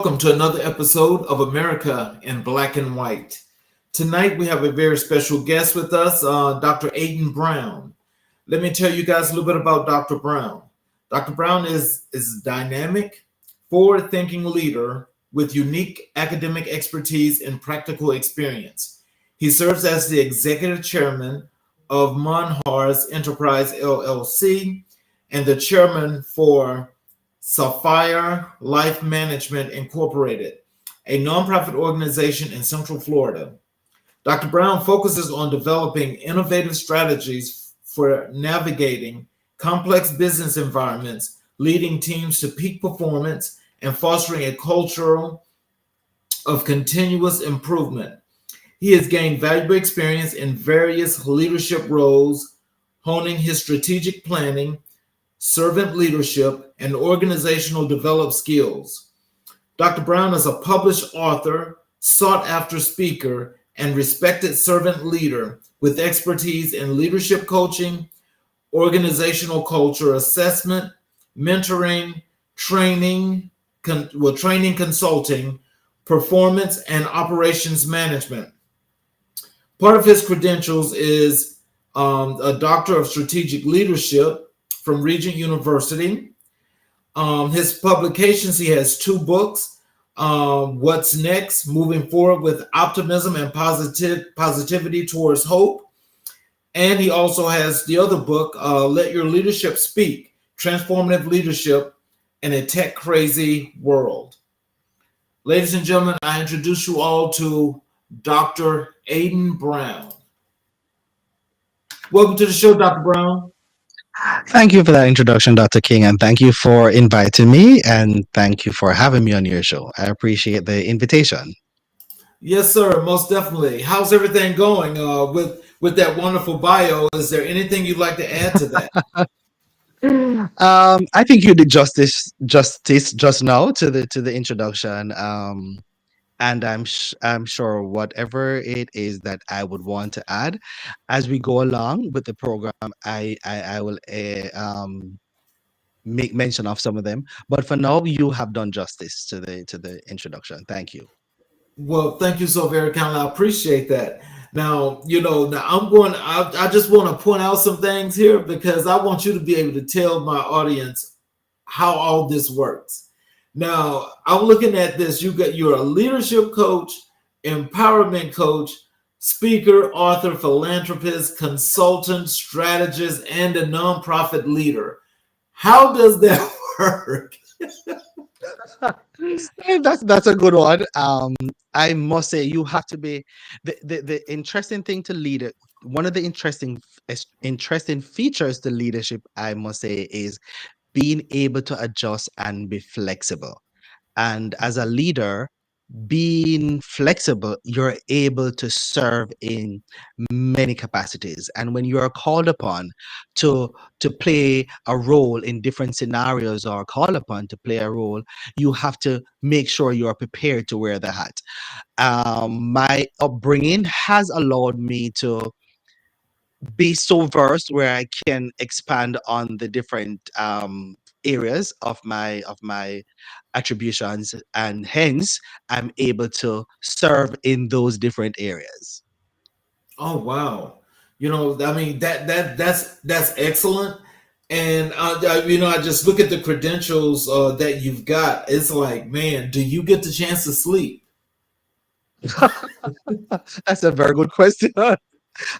Welcome to another episode of America in Black and White. Tonight we have a very special guest with us, Dr. Aidin Brown. Let me tell you guys a little bit about Dr. Brown. Dr. Brown is a dynamic, forward-thinking leader with unique academic expertise and practical experience. He serves as the executive chairman of Monhars Enterprise LLC and the chairman for SahFyer Life Management Incorporated, a nonprofit organization in Central Florida. Dr. Brown focuses on developing innovative strategies for navigating complex business environments, leading teams to peak performance, and fostering a culture of continuous improvement. He has gained valuable experience in various leadership roles, honing his strategic planning, servant leadership, and organizational development skills. Dr. Brown is a published author, sought-after speaker, and respected servant leader with expertise in leadership coaching, organizational culture assessment, mentoring, training consulting, performance, and operations management. Part of his credentials is a Doctor of Strategic Leadership from Regent University. His publications, he has two books, What's Next, Moving Forward with Optimism and Positivity Towards Hope. And he also has the other book, Let Your Leadership Speak, Transformative Leadership in a Tech-Crazy World. Ladies and gentlemen, I introduce you all to Dr. Aidin Brown. Welcome to the show, Dr. Brown. Thank you for that introduction, Dr. King, and thank you for inviting me, and thank you for having me on your show. I appreciate the invitation. Yes, sir, most definitely. How's everything going with that wonderful bio? Is there anything you'd like to add to that? I think you did justice just now to the introduction. And I'm sure whatever it is that I would want to add as we go along with the program, I will make mention of some of them. But for now, you have done justice to the introduction. Thank you. Well, thank you so very kindly. I appreciate that. Now, I just want to point out some things here because I want you to be able to tell my audience how all this works. Now, I'm looking at this. You're a leadership coach, empowerment coach, speaker, author, philanthropist, consultant, strategist, and a nonprofit leader. How does that work? That's a good one. I must say you have to be the interesting thing to lead it. One of the interesting features to leadership, I must say, is being able to adjust and be flexible. And as a leader, being flexible, you're able to serve in many capacities. And when you are called upon to play a role in different scenarios or called upon to play a role, you have to make sure you are prepared to wear the hat. My upbringing has allowed me to be so versed where I can expand on the different areas of my attributions, and hence I'm able to serve in those different areas. Oh wow! I mean that's excellent. And I just look at the credentials that you've got. It's like, man, do you get the chance to sleep? That's a very good question.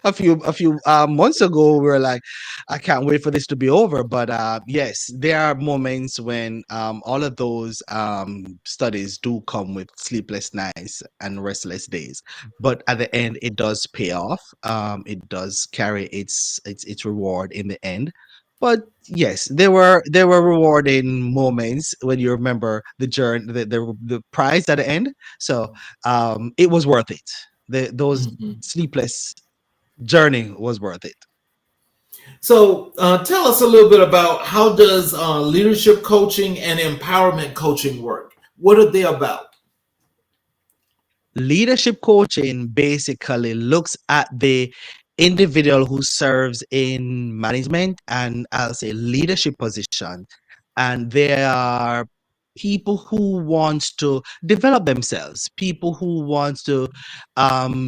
A few months ago we were like, I can't wait for this to be over, but yes, there are moments when all of those studies do come with sleepless nights and restless days, but at the end it does pay off. It does carry its reward in the end. But yes, there were rewarding moments when you remember the journey, the prize at the end. So it was worth it. Those Mhm. sleepless journey was worth it. So tell us a little bit about how does leadership coaching and empowerment coaching work? What are they about? Leadership coaching basically looks at the individual who serves in management and, I'll say, leadership position, and they are people who wants to develop themselves, people who wants to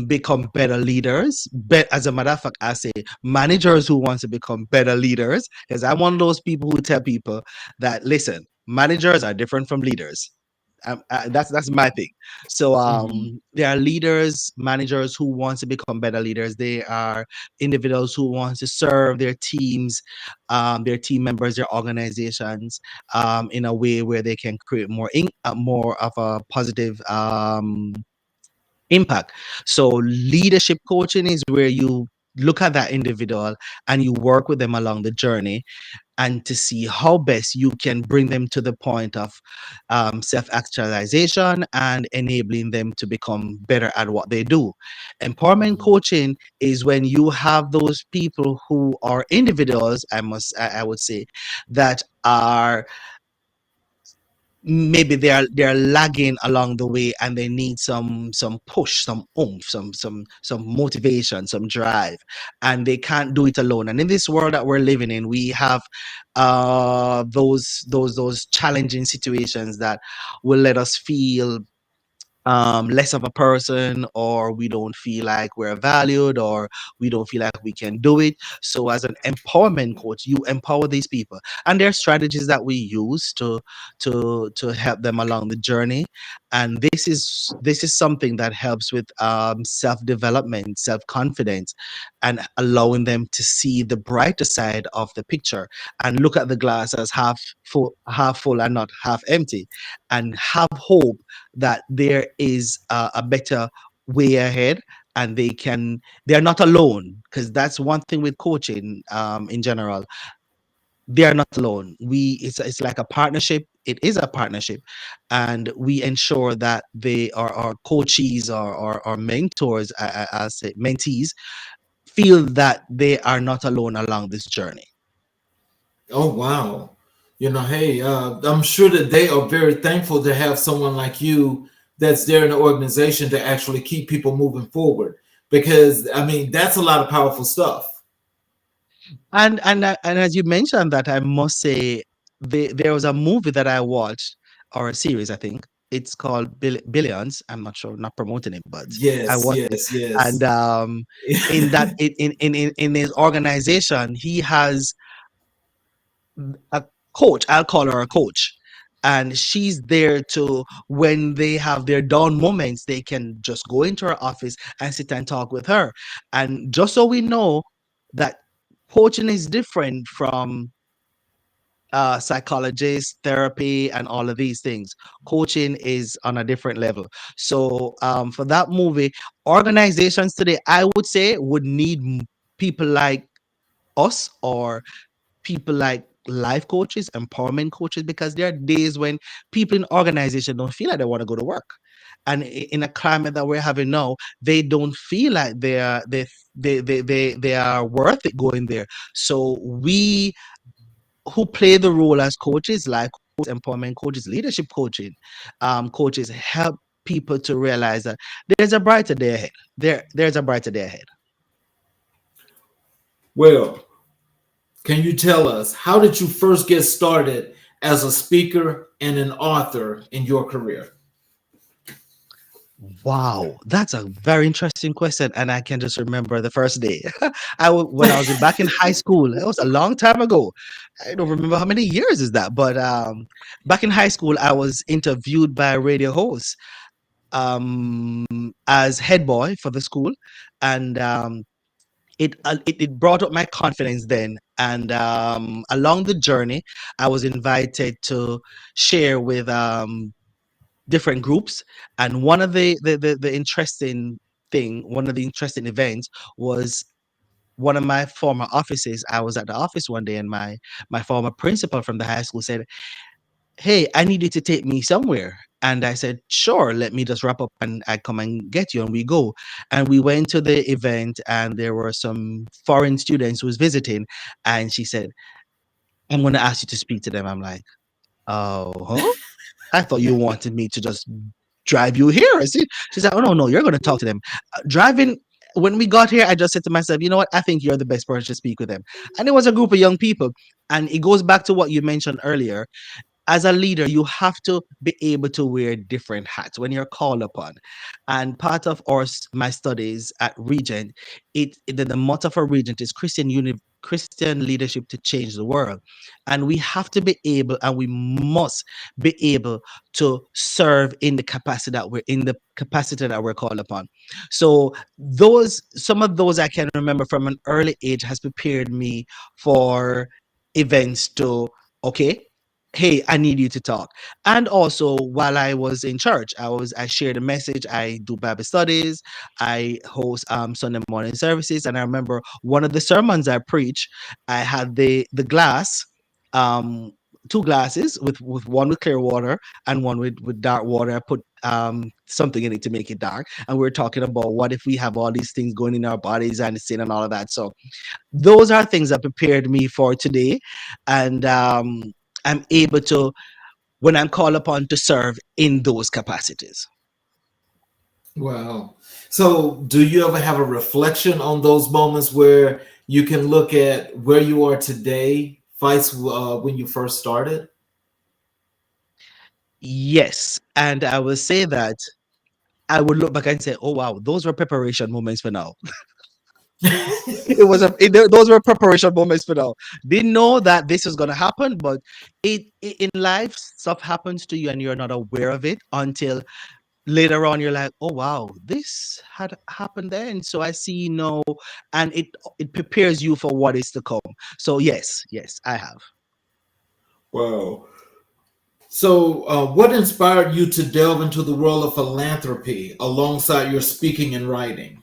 become better leaders. But as a matter of fact, I say managers who wants to become better leaders, because I'm one of those people who tell people that listen, managers are different from leaders. That's my thing. So Mhm. there are leaders, managers who want to become better leaders. They are individuals who want to serve their teams, their team members, their organizations, in a way where they can create more of a positive impact. So leadership coaching is where you look at that individual and you work with them along the journey and to see how best you can bring them to the point of self-actualization and enabling them to become better at what they do. Empowerment Mhm. coaching is when you have those people who are individuals, I would say, that are maybe they're lagging along the way and they need some push, some oomph, some motivation, some drive, and they can't do it alone. And in this world that we're living in, we have those challenging situations that will let us feel less of a person, or we don't feel like we're valued, or we don't feel like we can do it. So as an empowerment coach, you empower these people, and there are strategies that we use to help them along the journey. And this is something that helps with self-development, self-confidence, and allowing them to see the brighter side of the picture and look at the glass as half full and not half empty, and have hope that there is a better way ahead, and they're not alone, because that's one thing with coaching in general. They are not alone. It's like a partnership. It is a partnership, and we ensure that they are our coaches or mentors, I'll say mentees, feel that they are not alone along this journey. Oh wow. Hey, I'm sure that they are very thankful to have someone like you that's there in the organization to actually keep people moving forward. Because I mean, that's a lot of powerful stuff. And as you mentioned that, I must say, there was a movie that I watched, or a series, I think. It's called Billions. I'm not sure, not promoting it, but I Yes, watched it. yes, And yes. in that in his organization, he has a coach. I'll call her a coach. And she's there to, when they have their down moments, they can just go into her office and sit and talk with her. And just so we know that coaching is different from psychologist, therapy, and all of these things. Coaching is on a different level. So for that movie, organizations today, I would say, would need people like us, or people like life coaches, empowerment coaches, because there are days when people in organization don't feel like they want to go to work. And in a climate that we're having now, they don't feel like they are worth it going there. So we who play the role as coaches, life coaches, empowerment coaches, leadership coaches, help people to realize that there's a brighter day ahead. There's a brighter day ahead. Well, can you tell us how did you first get started as a speaker and an author in your career? Wow, that's a very interesting question, and I can just remember the first day. When I was back in high school. It was a long time ago. I don't remember how many years is that, but back in high school, I was interviewed by a radio host um, as head boy for the school, and it brought up my confidence then. And along the journey, I was invited to share with different groups. And one of the interesting one of the interesting events was one of my former offices. I was at the office one day, and my former principal from the high school said, "Hey, I need you to take me somewhere." And I said, "Sure, let me just wrap up and I come and get you." And we go. And we went to the event, and there were some foreign students who was visiting. And she said, "I'm going to ask you to speak to them." I'm like, "Oh, huh? I thought you wanted me to just drive you here." I see. She said, "Oh, no, no, you're going to talk to them." Driving, when we got here, I just said to myself, you know what? I think you're the best person to speak with them. And it was a group of young people. And it goes back to what you mentioned earlier. as a leader, you have to be able to wear different hats when you're called upon. And part of my studies at Regent, the motto for Regent is Christian leadership to change the world. And we have to be able, and we must be able to serve in the capacity that we're called upon. So some of those I can remember from an early age has prepared me for events to, okay, hey, I need you to talk. And also while I was in church, I shared a message. I do Bible studies. I host Sunday morning services. And I remember one of the sermons I preached, I had the glass, um two glasses, with one with clear water and one with dark water. I put something in it to make it dark. And we are talking about what if we have all these things going in our bodies and sin and all of that. So those are things that prepared me for today. And I'm able to, when I'm called upon to serve in those capacities. Wow. So, do you ever have a reflection on those moments where you can look at where you are today, vice when you first started? Yes. And I will say that I would look back and say, oh, wow, those were preparation moments for now. Those were preparation moments for now. Didn't know that this was going to happen, but in life, stuff happens to you and you're not aware of it until later on. You're like, oh wow, this had happened then, so I see now. And it prepares you for what is to come. So yes, I have. Wow. So, what inspired you to delve into the world of philanthropy alongside your speaking and writing?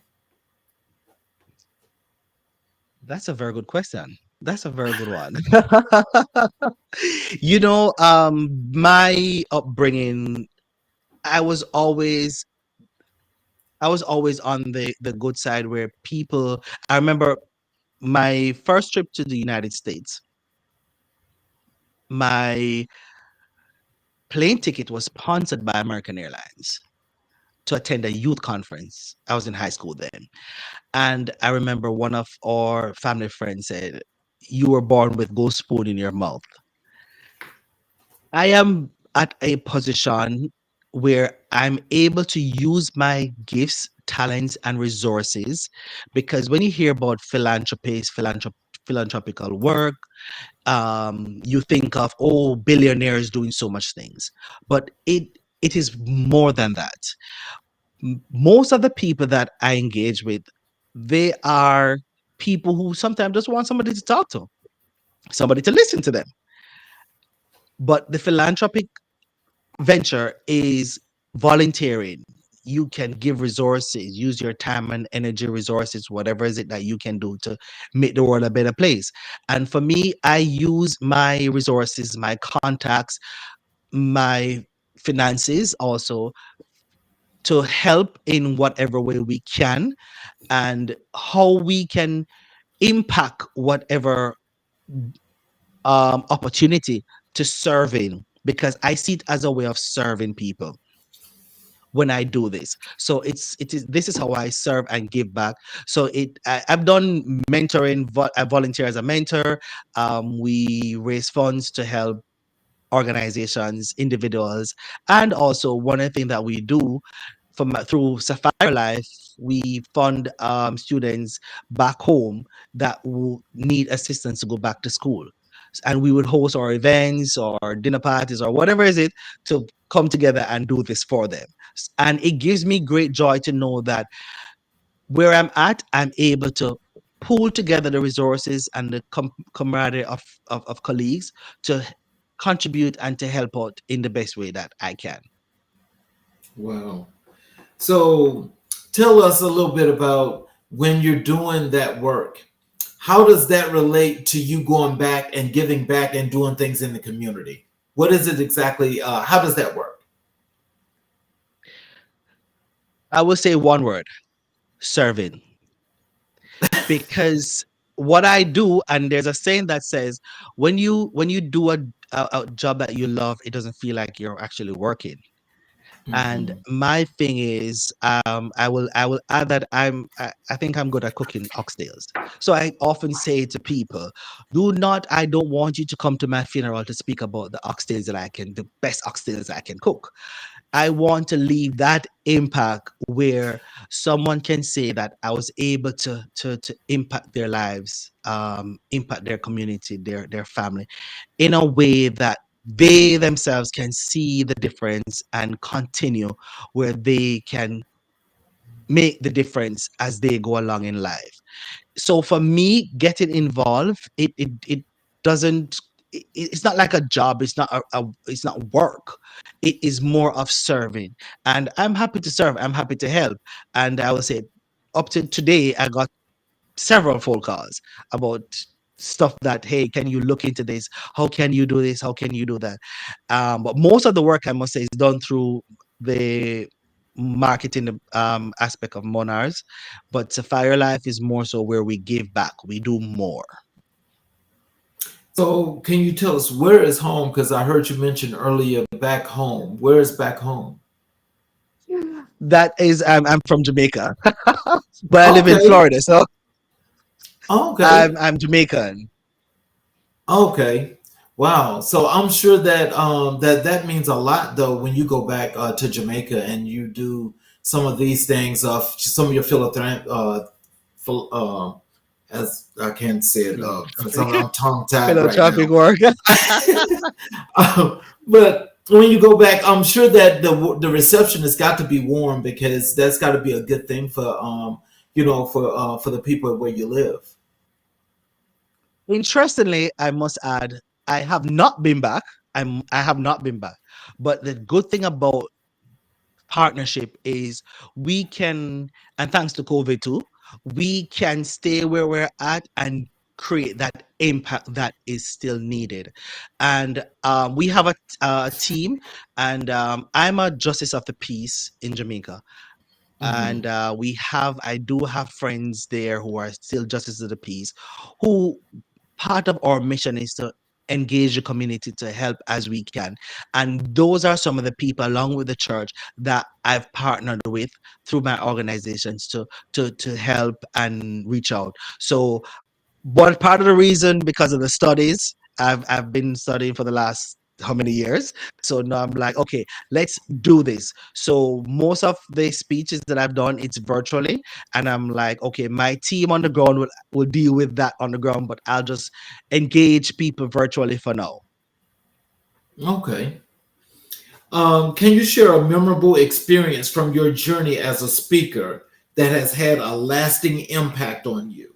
That's a very good question. That's a very good one. My upbringing, i was always I was always on the good side, where people, I remember my first trip to the United States. My plane ticket was sponsored by American Airlines to attend a youth conference. I was in high school then. And I remember one of our family friends said, you were born with gold spoon in your mouth. I am at a position where I'm able to use my gifts, talents, and resources. Because when you hear about philanthropical work, you think of, oh, billionaires doing so much things. But it is more than that. Most of the people that I engage with, they are people who sometimes just want somebody to talk to, somebody to listen to them. But the philanthropic venture is volunteering. You can give resources, use your time and energy, resources, whatever is it that you can do to make the world a better place. And for me, I use my resources, my contacts, my finances also, to help in whatever way we can, and how we can impact whatever opportunity to serving, because I see it as a way of serving people when I do this. So this is how I serve and give back. So I've done mentoring. I volunteer as a mentor. We raise funds to help organizations, individuals, and also one of the things that we do through SahFyer Life, we fund students back home that will need assistance to go back to school. And we would host our events or dinner parties or whatever is it, to come together and do this for them. And it gives me great joy to know that where I'm at, I'm able to pull together the resources and the camaraderie of colleagues to contribute and to help out in the best way that I can. Wow. So, tell us a little bit about when you're doing that work. How does that relate to you going back and giving back and doing things in the community? What is it exactly? How does that work? I will say one word: serving. Because what I do, and there's a saying that says, when you do a job that you love, it doesn't feel like you're actually working. And Mhm. my thing is, I will add that I think I'm good at cooking oxtails. So I often say to people, do not I don't want you to come to my funeral to speak about the best oxtails I can cook. I want to leave that impact where someone can say that I was able to impact their lives, impact their community, their family in a way that they themselves can see the difference and continue where they can make the difference as they go along in life. So for me, getting involved, it doesn't. It's not like a job. It's not it's not work. It is more of serving, and I'm happy to serve. I'm happy to help, and I will say, up to today, I got several phone calls about stuff that, hey, can you look into this? How can you do this? How can you do that? But most of the work, I must say, is done through the marketing aspect of Monhars. But SahFyer Life is more so where we give back. We do more. So, can you tell us where is home? Because I heard you mention earlier back home. Where is back home? That is, I'm from Jamaica, but I live in Okay. Florida, so Okay. I'm Jamaican. Okay. Wow. So I'm sure that that means a lot though when you go back to Jamaica and you do some of these things of some of your phil- uh, as I can't say it for some I'm tongue tied right Philanthropic now. work. But when you go back, I'm sure that the reception has got to be warm because that's got to be a good thing for for the people where you live. Interestingly, I must add, I have not been back. I have not been back. But the good thing about partnership is we can, and thanks to COVID too, we can stay where we're at and create that impact that is still needed. And we have a team, and I'm a justice of the peace in Jamaica. And Hmm. I do have friends there who are still justices of the peace, who part of our mission is to engage the community to help as we can. And those are some of the people, along with the church, that I've partnered with through my organizations to help and reach out. So one part of the reason, because of the studies, I've been studying for the last how many years. So now I'm like, okay, let's do this. So most of the speeches that I've done, it's virtually, and I'm like, okay, my team on the ground will deal with that on the ground, but I'll just engage people virtually for now. Okay. Can you share a memorable experience from your journey as a speaker that has had a lasting impact on you?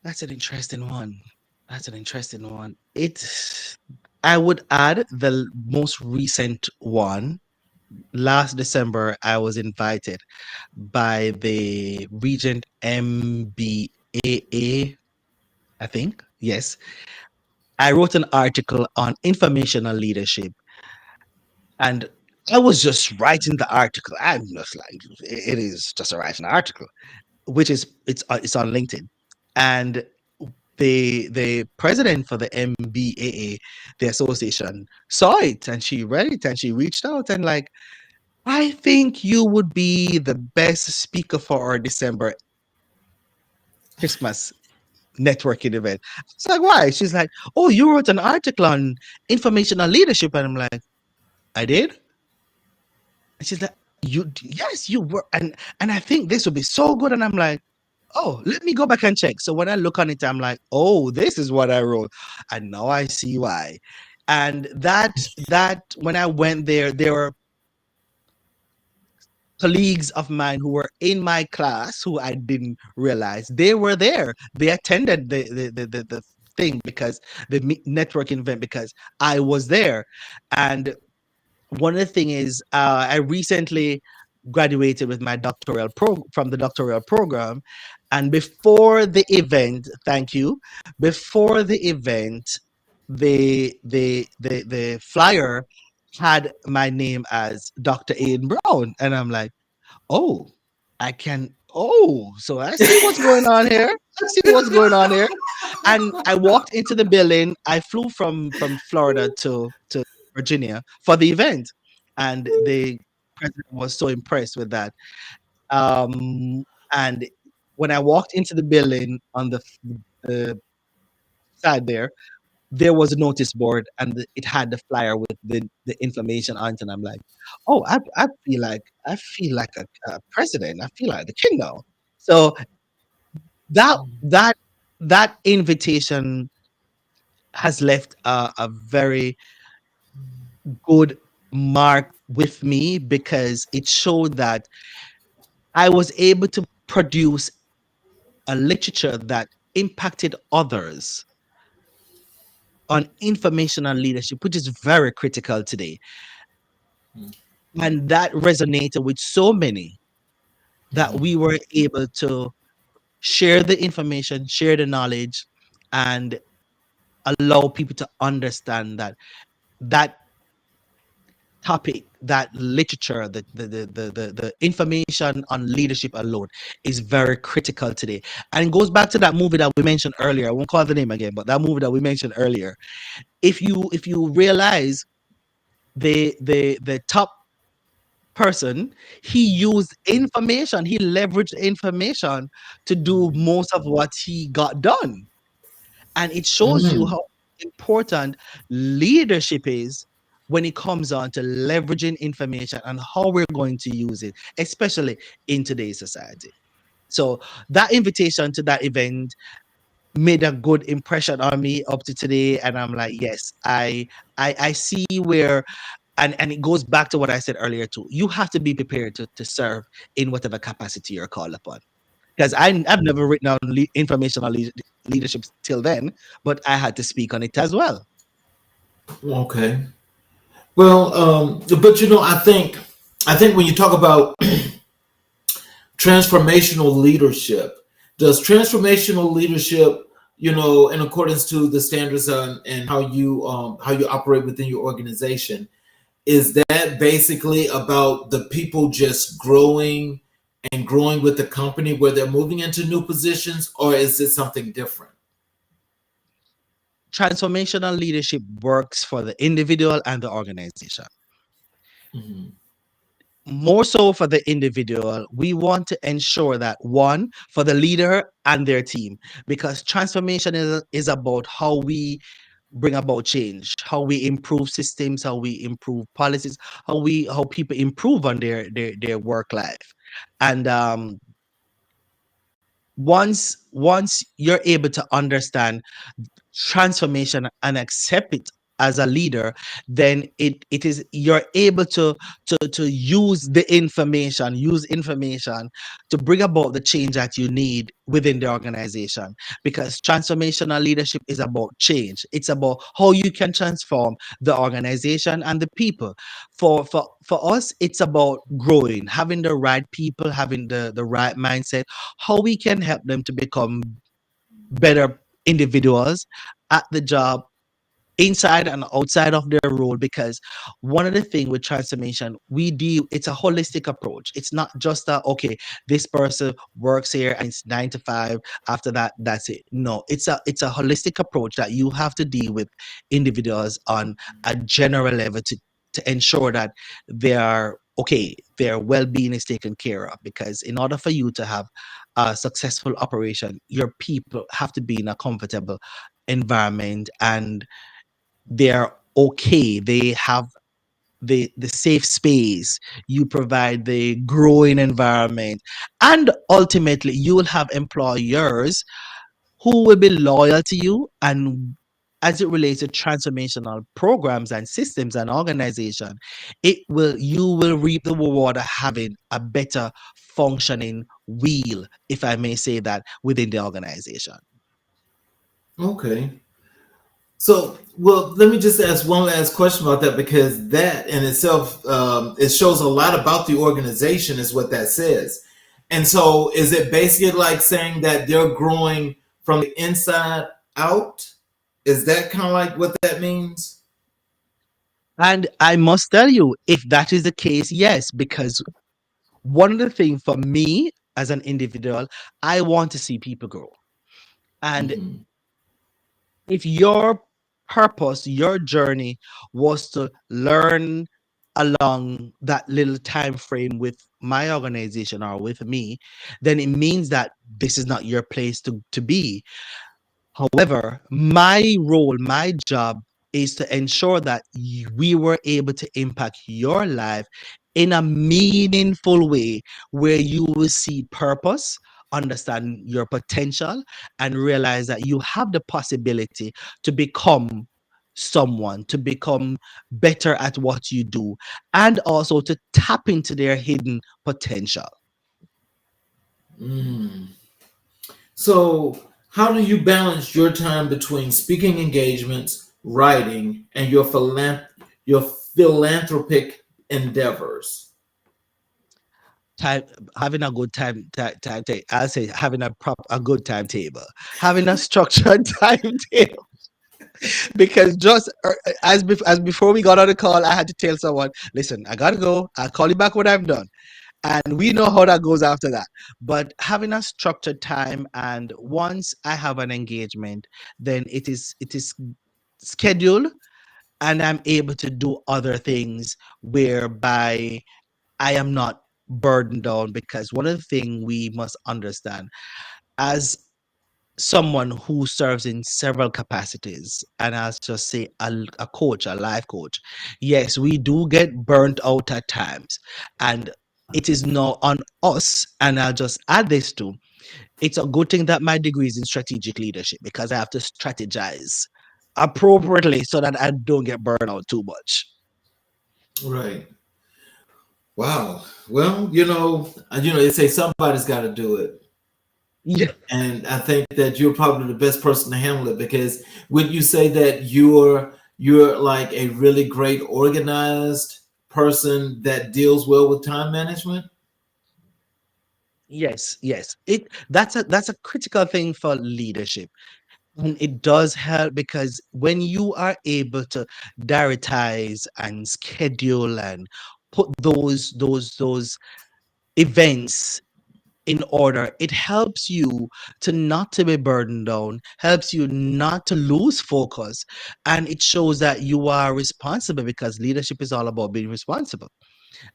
That's an interesting one. That's an interesting one. I would add the most recent one. Last December, I was invited by the Regent MBAA, I think. Yes. I wrote an article on informational leadership, and I was just writing the article. I'm just like, it is just a writing article, which is it's on LinkedIn. And the president for the MBAA, the association, saw it and she read it and she reached out and like, I think you would be the best speaker for our December Christmas networking event. It's like, why? She's like, oh, you wrote an article on informational leadership. And I'm like, I did? And she's like, yes, you were. And I think this would be so good. And I'm like, oh, let me go back and check. So when I look on it, I'm like, oh, this is what I wrote. And now I see why. And that when I went there were colleagues of mine who were in my class who I didn't realize they were there. They attended the thing because networking event because I was there. And one of the thing is, I recently graduated with my from the doctoral program, and before the event, thank you, before the event, the flyer had my name as Dr. Aidin Brown, and I'm like, oh, I can. Oh, so I see what's going on here. I see what's going on here. And I walked into the building. I flew from Florida to Virginia for the event, and the president was so impressed with that. And when I walked into the building on the side there was a notice board and it had the flyer with the information on it. And I'm like, oh, I feel like a president. I feel like the king now. So that that that invitation has left a very good mark with me because it showed that I was able to produce a literature that impacted others on information and leadership, which is very critical today. And that resonated with so many that we were able to share the information, share the knowledge, and allow people to understand that that topic, that literature, the information on leadership alone is very critical today. And it goes back to that movie that we mentioned earlier. I won't call the name again, but that movie that we mentioned earlier. If you realize the top person, he used information, he leveraged information to do most of what he got done. And it shows you Mm. how important leadership is when it comes on to leveraging information and how we're going to use it, especially in today's society. So that invitation to that event made a good impression on me up to today. And I'm like, yes, I see where and it goes back to what I said earlier too. You have to be prepared to serve in whatever capacity you're called upon. Because I've never written down informational leadership till then, but I had to speak on it as well. Okay. Well, but I think when you talk about transformational leadership, does transformational leadership, in accordance to the standards and how you operate within your organization, is that basically about the people just growing and growing with the company where they're moving into new positions, or is it something different? Transformational leadership works for the individual and the organization. Mhm. More so for the individual, we want to ensure that one, for the leader and their team, because transformation is about how we bring about change, how we improve systems, how we improve policies, how people improve on their work life. And once you're able to understand transformation and accept it as a leader, then it is you're able to use information to bring about the change that you need within the organization, because transformational leadership is about change. It's about how you can transform the organization and the people. For us, it's about growing, having the right people, having the right mindset, how we can help them to become better individuals at the job, inside and outside of their role. Because one of the things with transformation, it's a holistic approach. It's not just a, okay, this person works here and it's 9 to 5, after that that's it. No, it's a holistic approach that you have to deal with individuals on a general level to ensure that they are okay, their well-being is taken care of. Because in order for you to have a successful operation, your people have to be in a comfortable environment, and they're okay. They have the safe space. You provide the growing environment, and ultimately you will have employers who will be loyal to you. And as it relates to transformational programs and systems and organization, you will reap the reward of having a better functioning wheel, if I may say that, within the organization. Okay. So, well, let me just ask one last question about that, because that in itself, it shows a lot about the organization, is what that says. And so, is it basically like saying that they're growing from the inside out? Is that kind of like what that means? And I must tell you, if that is the case, yes, because one of the things for me as an individual, I want to see people grow. And Hmm. if you're purpose, your journey was to learn along that little time frame with my organization or with me, then it means that this is not your place to be. However, my role, my job is to ensure that we were able to impact your life in a meaningful way where you will see purpose, understand your potential, and realize that you have the possibility to become someone, to become better at what you do, and also to tap into their hidden potential. Mm. So, how do you balance your time between speaking engagements, writing, and your philanthropic endeavors? Time, having a good I'll say having a good timetable, having a structured timetable. Because just as before we got on the call, I had to tell someone, listen, I gotta go, I'll call you back when I'm done. And we know how that goes after that. But having a structured time, and once I have an engagement, then it is scheduled, and I'm able to do other things whereby I am not burdened down. Because one of the things we must understand, as someone who serves in several capacities, and I'll just say a coach, a life coach, yes, we do get burnt out at times. And it is now on us, and I'll just add this too. It's a good thing that my degree is in strategic leadership, because I have to strategize appropriately so that I don't get burned out too much. Right. Wow. Well, they say somebody's got to do it. Yeah. And I think that you're probably the best person to handle it, because would you say that you're like a really great organized person that deals well with time management? Yes, yes. That's a critical thing for leadership. And it does help, because when you are able to diarize and schedule and put those events in order, it helps you to not to be burdened down, helps you not to lose focus, and it shows that you are responsible, because leadership is all about being responsible.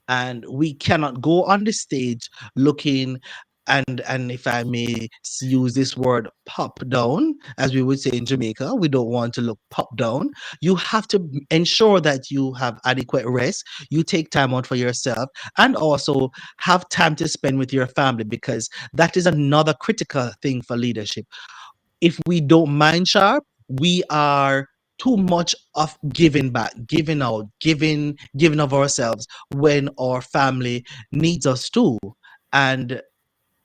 And we cannot go on the stage looking, and if I may use this word, pop down, as we would say in Jamaica. We don't want to look pop down. You have to ensure that you have adequate rest, you take time out for yourself, and also have time to spend with your family, because that is another critical thing for leadership. If we don't mind sharp, we are too much of giving back, giving out, giving of ourselves when our family needs us too. And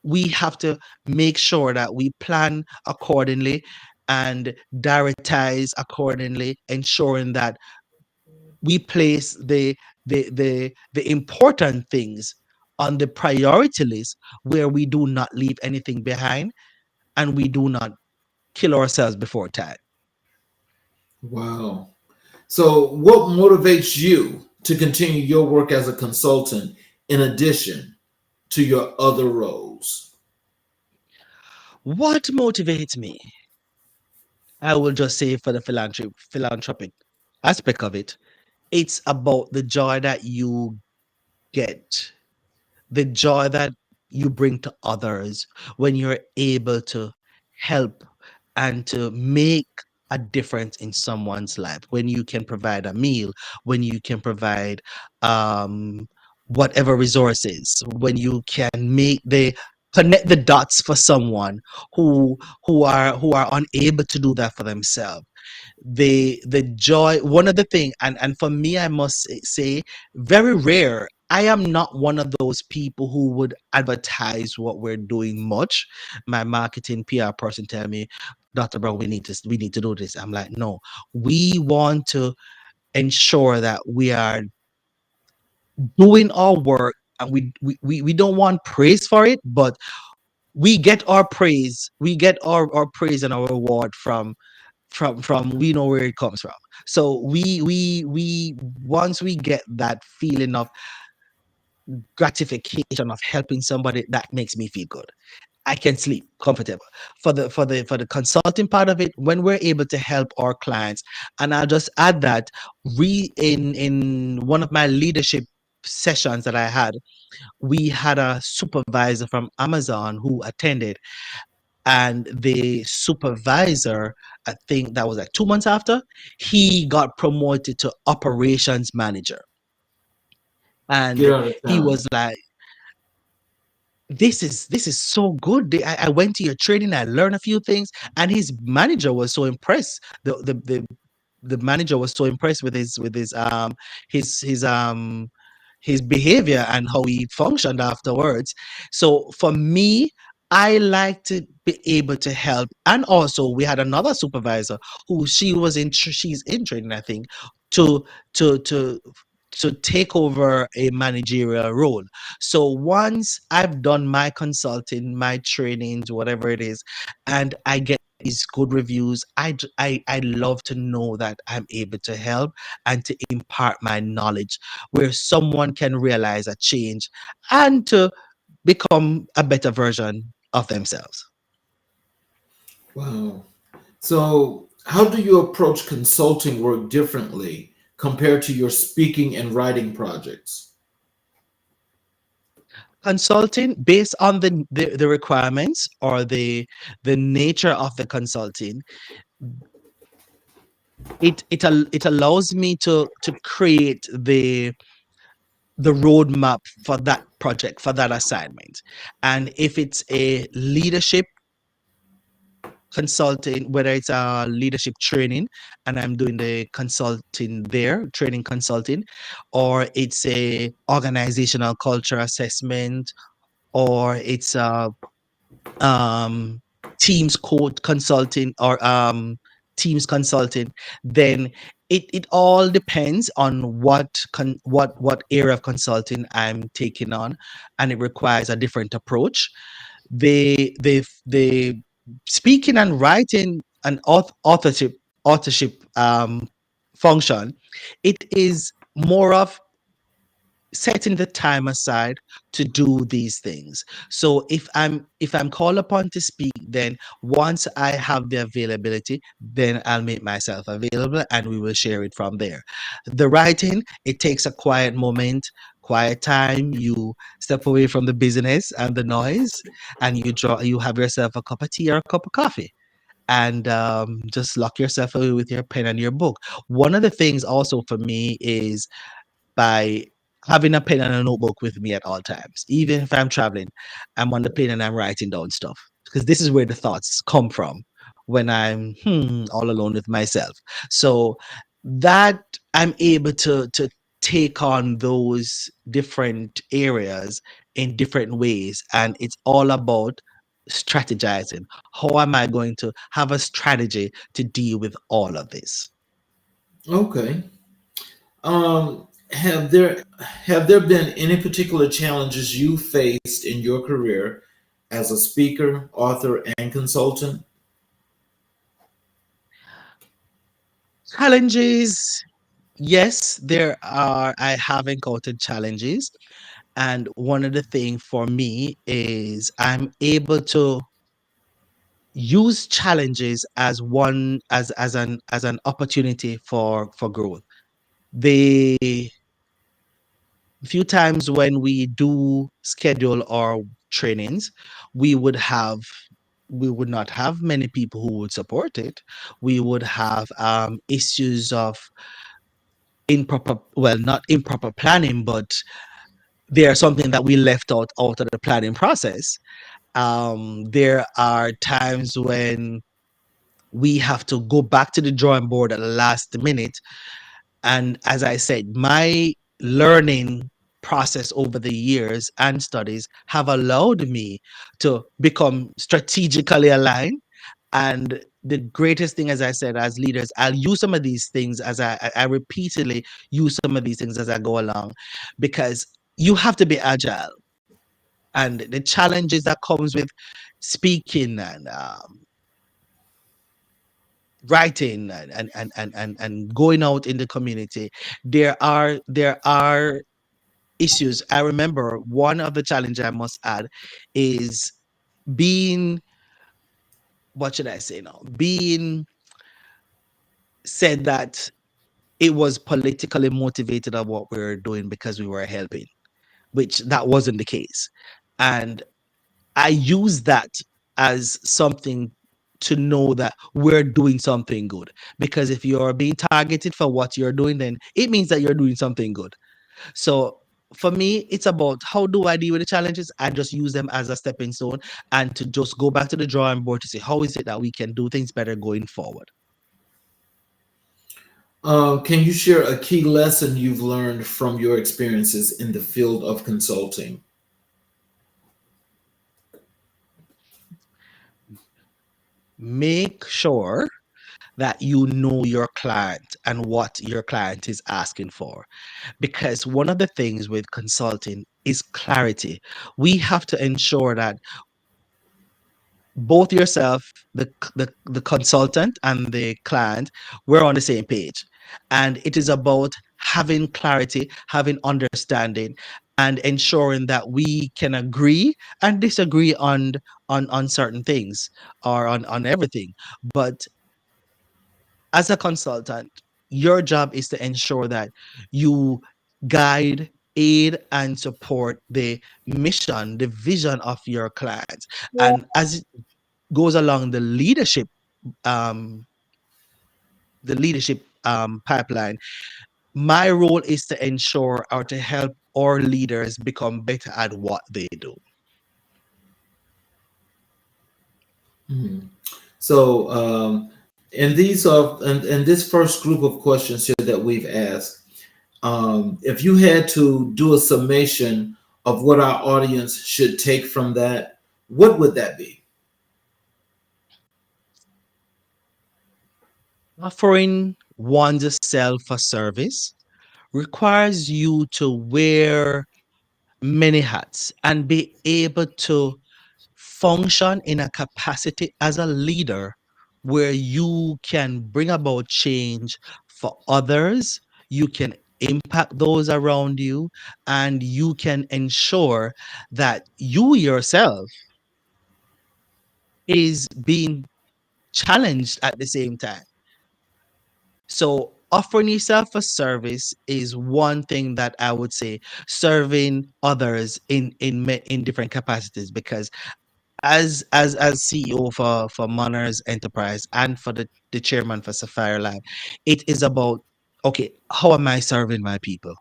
we have to make sure that we plan accordingly and diarize accordingly, ensuring that we place the important things on the priority list, where we do not leave anything behind, and we do not kill ourselves before time. Wow. So, what motivates you to continue your work as a consultant in addition to your other roles? What motivates me? I will just say, for the philanthropic aspect of it, it's about the joy that you get, the joy that you bring to others when you're able to help and to make a difference in someone's life, when you can provide a meal, when you can provide um whatever resources, when you can make the connect the dots for someone who who are unable to do that for themselves. The joy, one of the thing, and for me, I must say, very rare, I am not one of those people who would advertise what we're doing much. My marketing PR person tell me, Dr. Brown, we need to do this. I'm like, no, we want to ensure that we are doing our work, and we don't want praise for it, but we get our praise and our reward from we know where it comes from. So we once we get that feeling of gratification of helping somebody, that makes me feel good. I can sleep comfortable. For the consulting part of it, when we're able to help our clients, and I'll just add that in one of my leadership sessions that I had, we had a supervisor from Amazon who attended, and the supervisor, I think that was like 2 months after, he got promoted to operations manager. Get And out of he town. was like, this is so good. I went to your training, I learned a few things, and his manager was so impressed. The manager was so impressed with his his um his behavior and how he functioned afterwards. So for me, I like to be able to help. And also we had another supervisor who she's in training, I think, to to to to take over a managerial role. So once I've done my consulting, my trainings, whatever it is, and I get these good reviews, I love to know that I'm able to help and to impart my knowledge where someone can realize a change and to become a better version of themselves. Wow. So, how do you approach consulting work differently compared to your speaking and writing projects? Consulting based on the requirements or the nature of the consulting, it allows me to create the roadmap for that project, for that assignment. And if it's a leadership consulting, whether it's a leadership training and I'm doing the consulting there, training consulting, or it's a organizational culture assessment, or it's a um teams code consulting, or teams consulting, then it all depends on what area of consulting I'm taking on, and it requires a different approach. The speaking and writing and authorship function, it is more of setting the time aside to do these things. So if I'm called upon to speak, then once I have the availability, then I'll make myself available and we will share it from there. The writing, it takes a quiet moment, quiet time. You step away from the busyness and the noise, and you have yourself a cup of tea or a cup of coffee, and just lock yourself away with your pen and your book. One of the things also for me is by having a pen and a notebook with me at all times. Even if I'm traveling, I'm on the plane and I'm writing down stuff, because this is where the thoughts come from when I'm all alone with myself. So that I'm able to take on those different areas in different ways, and it's all about strategizing. How am I going to have a strategy to deal with all of this? Okay. Have there been any particular challenges you faced in your career as a speaker, author, and consultant? Challenges, yes, there are. I have encountered challenges, and one of the things for me is I'm able to use challenges as an opportunity for growth. The few times when we do schedule our trainings, we would have we would not have many people who would support it. We would have issues of improper, well, not improper planning, but there's something that we left out of the planning process. There are times when we have to go back to the drawing board at the last minute. And as I said, my learning process over the years and studies have allowed me to become strategically aligned. And the greatest thing, as I said, as leaders, I'll use some of these things as I repeatedly use some of these things as I go along, because you have to be agile. And the challenges that comes with speaking and writing and going out in the community, there are issues. I remember one of the challenge I must add is being, what should I say now? Being said that it was politically motivated of what we were doing because we were helping, which that wasn't the case. And I use that as something to know that we're doing something good. Because if you're being targeted for what you're doing, then it means that you're doing something good. So for me, it's about how do I deal with the challenges? I just use them as a stepping stone and to just go back to the drawing board to say, how is it that we can do things better going forward? Can you share a key lesson you've learned from your experiences in the field of consulting? Make sure that you know your client and what your client is asking for. Because one of the things with consulting is clarity. We have to ensure that both yourself, the consultant and the client, we're on the same page. And it is about having clarity, having understanding, and ensuring that we can agree and disagree on certain things or on everything. But as a consultant, your job is to ensure that you guide, aid, and support the mission, the vision of your clients. And as it goes along um, the leadership pipeline, my role is to ensure or to help our leaders become better at what they do. Mhm. So, in this first group of questions here that we've asked, if you had to do a summation of what our audience should take from that, what would that be? Offering oneself a service requires you to wear many hats and be able to function in a capacity as a leader where you can bring about change for others, you can impact those around you, and you can ensure that you yourself is being challenged at the same time. So offering yourself a service is one thing that I would say, serving others in different capacities, because as CEO for Monhars Enterprise and for the chairman for SahFyer Life, it is about, okay, how am I serving my people?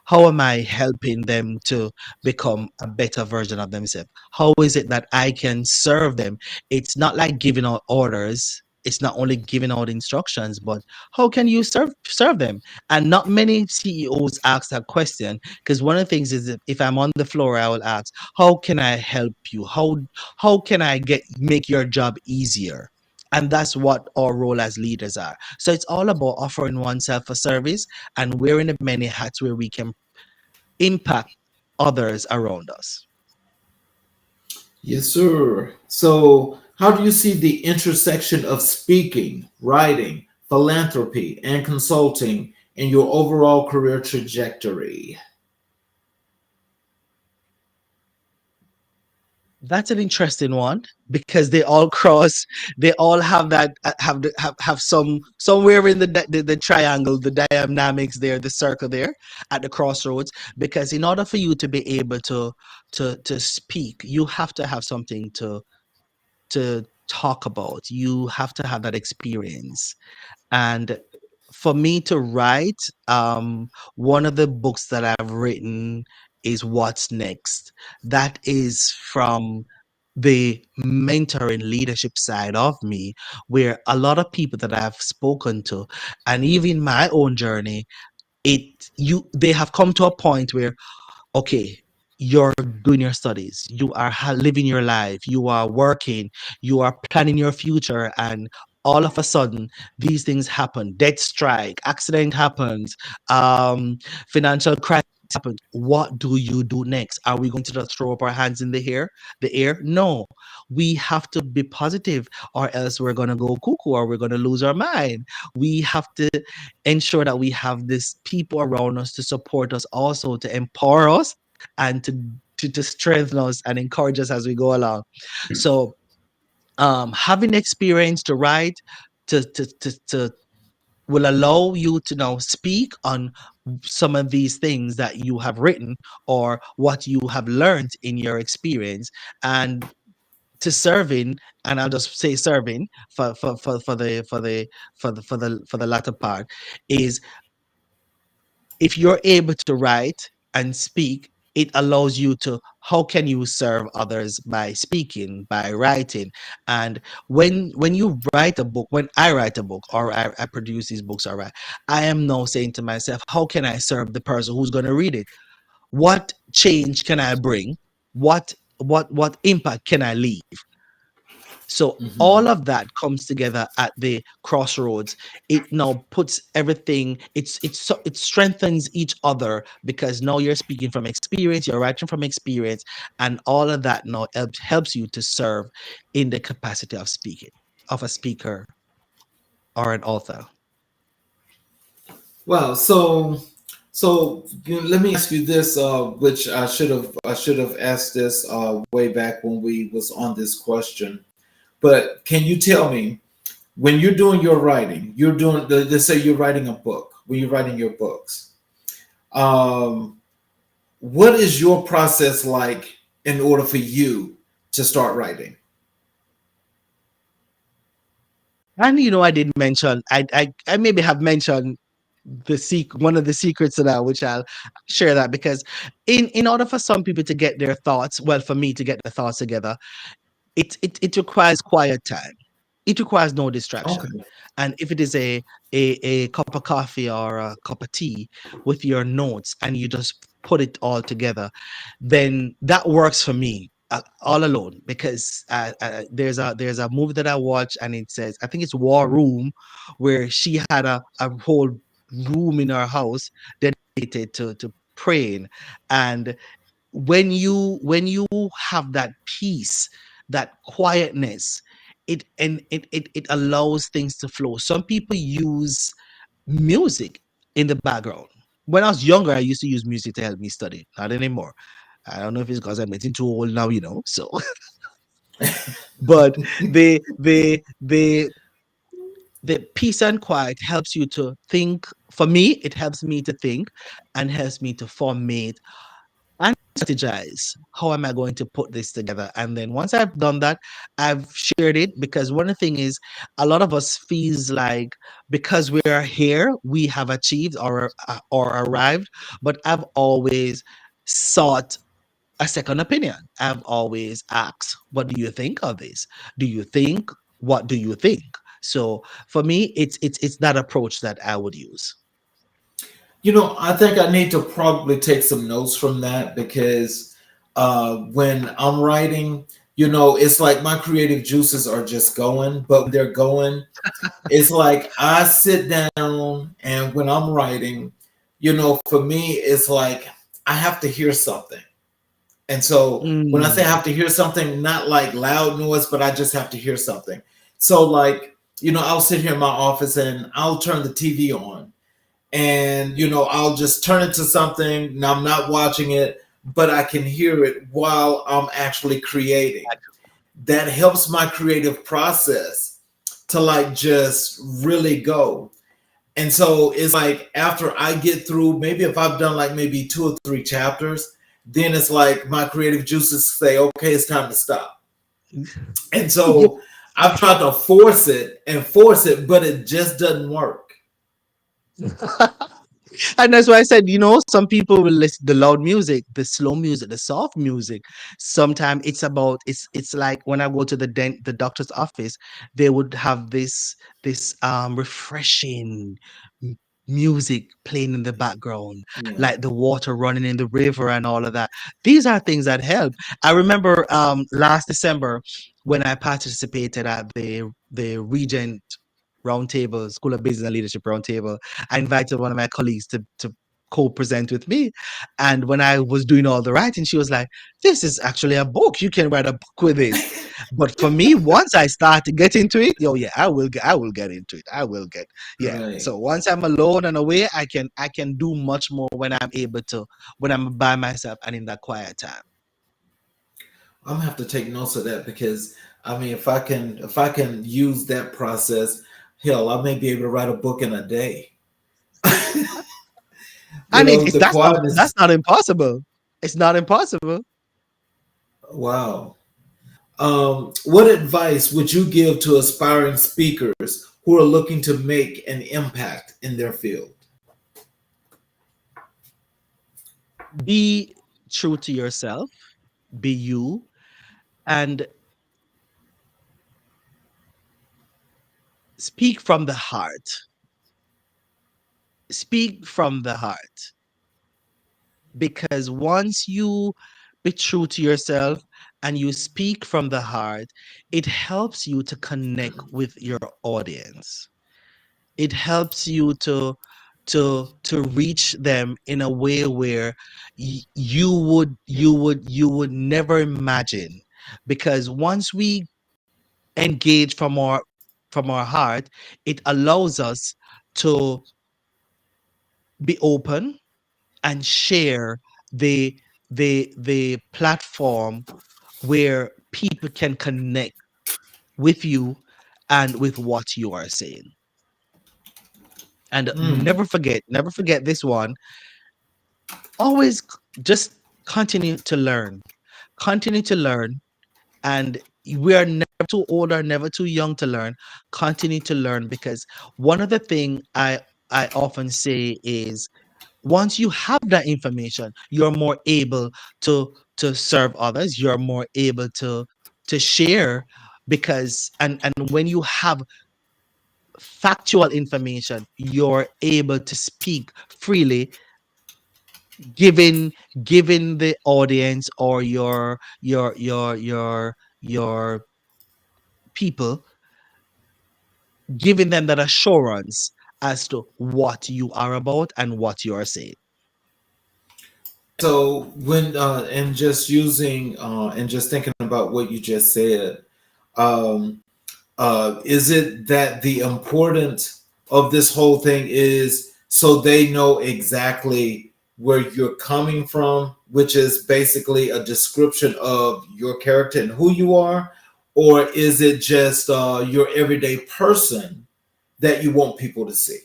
How am I helping them to become a better version of themselves? How is it that I can serve them? It's not like giving out orders. It's not only giving out instructions, but how can you serve them? And not many CEOs ask that question, because one of the things is that if I'm on the floor, I will ask, how can I help you? How can I make your job easier? And that's what our role as leaders are. So it's all about offering oneself a service and wearing the many hats where we can impact others around us. Yes, sir. So, how do you see the intersection of speaking, writing, philanthropy, and consulting in your overall career trajectory? That's an interesting one because they all cross. They all have that have some somewhere in the triangle, the dynamics there, the circle there at the crossroads. Because in order for you to be able to speak, you have to have something to talk about. You have to have that experience. And for me to write, one of the books that I've written is What's Next. That is from the mentoring leadership side of me, where a lot of people that I've spoken to, and even my own journey, they have come to a point where, okay, you're doing your studies, you are living your life, you are working, you are planning your future, and all of a sudden these things happen. Death strike, accident happens, financial crisis happens. What do you do next? Are we going to just throw up our hands in the air? No, we have to be positive, or else we're going to go cuckoo, or we're going to lose our mind. We have to ensure that we have these people around us to support us, also to empower us and to to strengthen us and encourage us as we go along. So having experience to write to will allow you to now speak on some of these things that you have written or what you have learned in your experience, and to serving, and I'll just say serving for the latter part is, if you're able to write and speak, it allows you to, how can you serve others by speaking, by writing. And when you write a book, when I write a book, or I produce these books, all right, I am now saying to myself, how can I serve the person who's going to read it? What change can I bring? What impact can I leave? So Mhm. all of that comes together at the crossroads. It now puts everything. It strengthens each other, because now you're speaking from experience, you're writing from experience, and all of that now helps you to serve in the capacity of speaking, of a speaker or an author. Well, so let me ask you this, which I should have asked this way back when we was on this question. But can you tell me, when you're doing your writing, you're doing let's say you're writing a book, when you're writing your books, um, what is your process like in order for you to start writing? And I did mention, I maybe have mentioned one of the secrets to that, which I'll share that, because in order for some people to get their thoughts, well, for me to get the thoughts together, it requires quiet time. It requires no distraction. Okay. And if it is a cup of coffee or a cup of tea with your notes, and you just put it all together, then that works for me, all alone. Because there's a movie that I watch, and it says, I think it's War Room, where she had a whole room in her house dedicated to praying. And when you have that peace, that quietness, it allows things to flow. Some people use music in the background. When I was younger, I used to use music to help me study. Not anymore. I don't know if it's because I'm getting too old now, so but the peace and quiet helps you to think. For me, it helps me to think, and helps me to formate and strategize. How am I going to put this together? And then once I've done that, I've shared it, because one of the thing is, a lot of us feels like, because we are here, we have achieved or arrived. But I've always sought a second opinion. I've always asked, what do you think of this? Do you think? What do you think? So for me, it's that approach that I would use. I think I need to probably take some notes from that, because when I'm writing, it's like my creative juices are just going, but when they're going, it's like I sit down, and when I'm writing, for me, it's like I have to hear something. And so when I say I Mm. have to hear something, not like loud noise, but I just have to hear something. So, like, I'll sit here in my office and I'll turn the TV on, and I'll just turn it to something, and I'm not watching it, but I can hear it while I'm actually creating. That helps my creative process to like just really go. And so it's like after I get through, maybe if I've done like maybe 2 or 3 chapters, then it's like my creative juices say, okay, it's time to stop. And so I've tried to force it, but it just doesn't work. And that's why I said, some people will listen the loud music, the slow music, the soft music. Sometimes it's like when I go to the doctor's office, they would have this refreshing m- music playing in the background, Yeah. like the water running in the river and all of that. These are things that help. I remember last December, when I participated at the Regent Roundtable, School of Business and Leadership Roundtable. I invited one of my colleagues to co-present with me. And when I was doing all the writing, she was like, "This is actually a book. You can write a book with this." But for me, once I start to get into it, oh yeah, I will get into it. I will get, yeah. Right. So once I'm alone and away, I can do much more when I'm able to, when I'm by myself and in that quiet time. I'm gonna have to take notes of that because I mean, if I can use that process, hell, I may be able to write a book in a day. You And know, the that's quietness. not impossible. It's not impossible. Wow. What advice would you give to aspiring speakers who are looking to make an impact in their field? Be true to yourself, be you, and speak from the heart. Speak from the heart. Because once you be true to yourself and you speak from the heart, it helps you to connect with your audience. It helps you to reach them in a way where you would never imagine, because once we engage from our heart, it allows us to be open and share the the platform where people can connect with you and with what you are saying. And Mm. never forget this one. Always just continue to learn. Continue to learn, and we are never too old or never too young to learn. Continue to learn, because one of the thing I often say is, once you have that information, you're more able to serve others, you're more able to share, because and when you have factual information, you're able to speak freely, giving giving the audience or your people, giving them that assurance as to what you are about and what you are saying. So when and just using and just thinking about what you just said, um, is it that the importance of this whole thing is so they know exactly where you're coming from, which is basically a description of your character and who you are, or is it just your everyday person that you want people to see?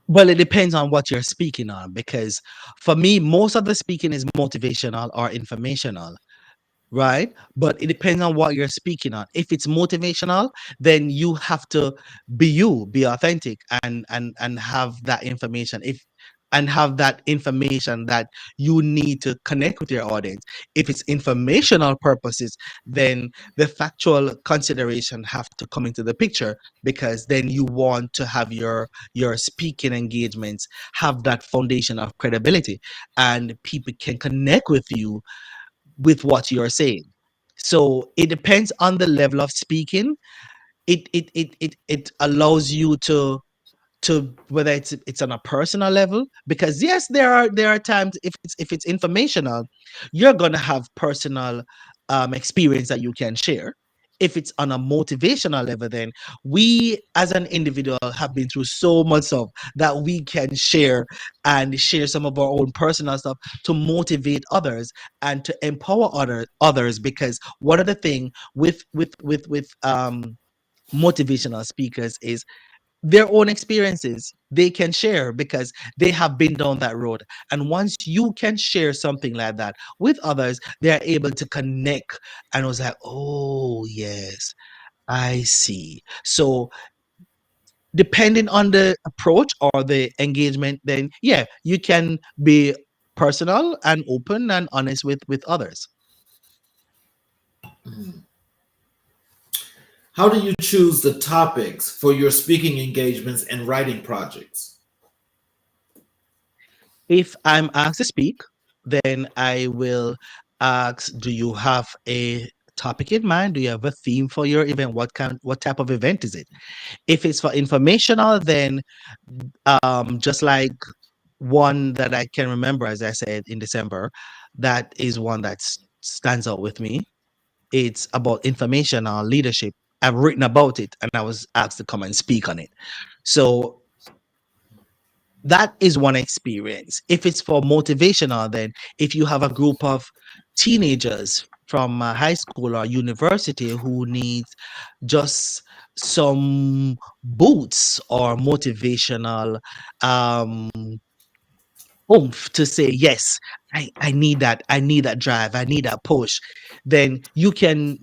Well, it depends on what you're speaking on, because for me, most of the speaking is motivational or informational, right? But it depends on what you're speaking on. If it's motivational, then you have to be you, be authentic, and have that information. If and have that information that you need to connect with your audience. If it's informational purposes, then the factual consideration have to come into the picture, because then you want to have your speaking engagements have that foundation of credibility, and people can connect with you with what you're saying. So it depends on the level of speaking. It allows you to whether it's on a personal level, because yes, there are times, if it's informational, you're gonna have personal experience that you can share. If it's on a motivational level, then we as an individual have been through so much stuff that we can share some of our own personal stuff to motivate others and to empower others, because one of the thing with motivational speakers is their own experiences they can share, because they have been down that road. And once you can share something like that with others, they're able to connect, and it was like, oh yes, I see. So depending on the approach or the engagement, then yeah, you can be personal and open and honest with others. Mm. How do you choose the topics for your speaking engagements and writing projects? If I'm asked to speak, then I will ask, do you have a topic in mind? Do you have a theme for your event? What type of event is it? If it's for informational, then just like one that I can remember, as I said in December, that is one that stands out with me. It's about informational leadership. I've written about it and I was asked to come and speak on it. So that is one experience. If it's for motivational, then if you have a group of teenagers from high school or university who needs just some boots or motivational um oomph to say yes, I need that, I need that drive, I need that push, then you can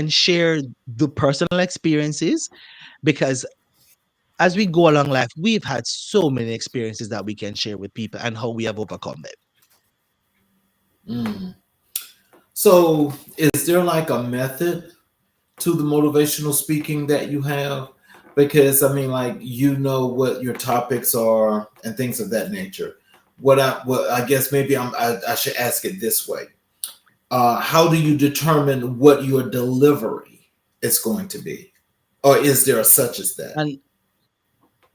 share the personal experiences, because as we go along life we've had so many experiences that we can share with people and how we have overcome them. Mm. So, is there like a method to the motivational speaking that you have? Because I mean, like, you know what your topics are and things of that nature. What I guess maybe I should ask it this way: how do you determine what your delivery is going to be, or is there a such as that?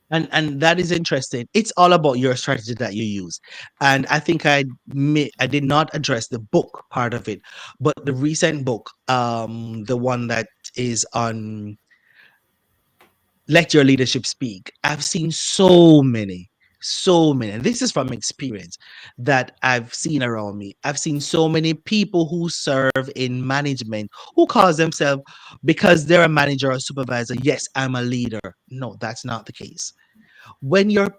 and and that is interesting. It's all about your strategy that you use. And I think I did not address the book part of it, but the recent book, the one that is on Let Your Leadership Speak. I've seen so many, and this is from experience that I've seen around me. I've seen so many people who serve in management who calls themselves, because they're a manager or supervisor, yes, I'm a leader. No, that's not the case. When your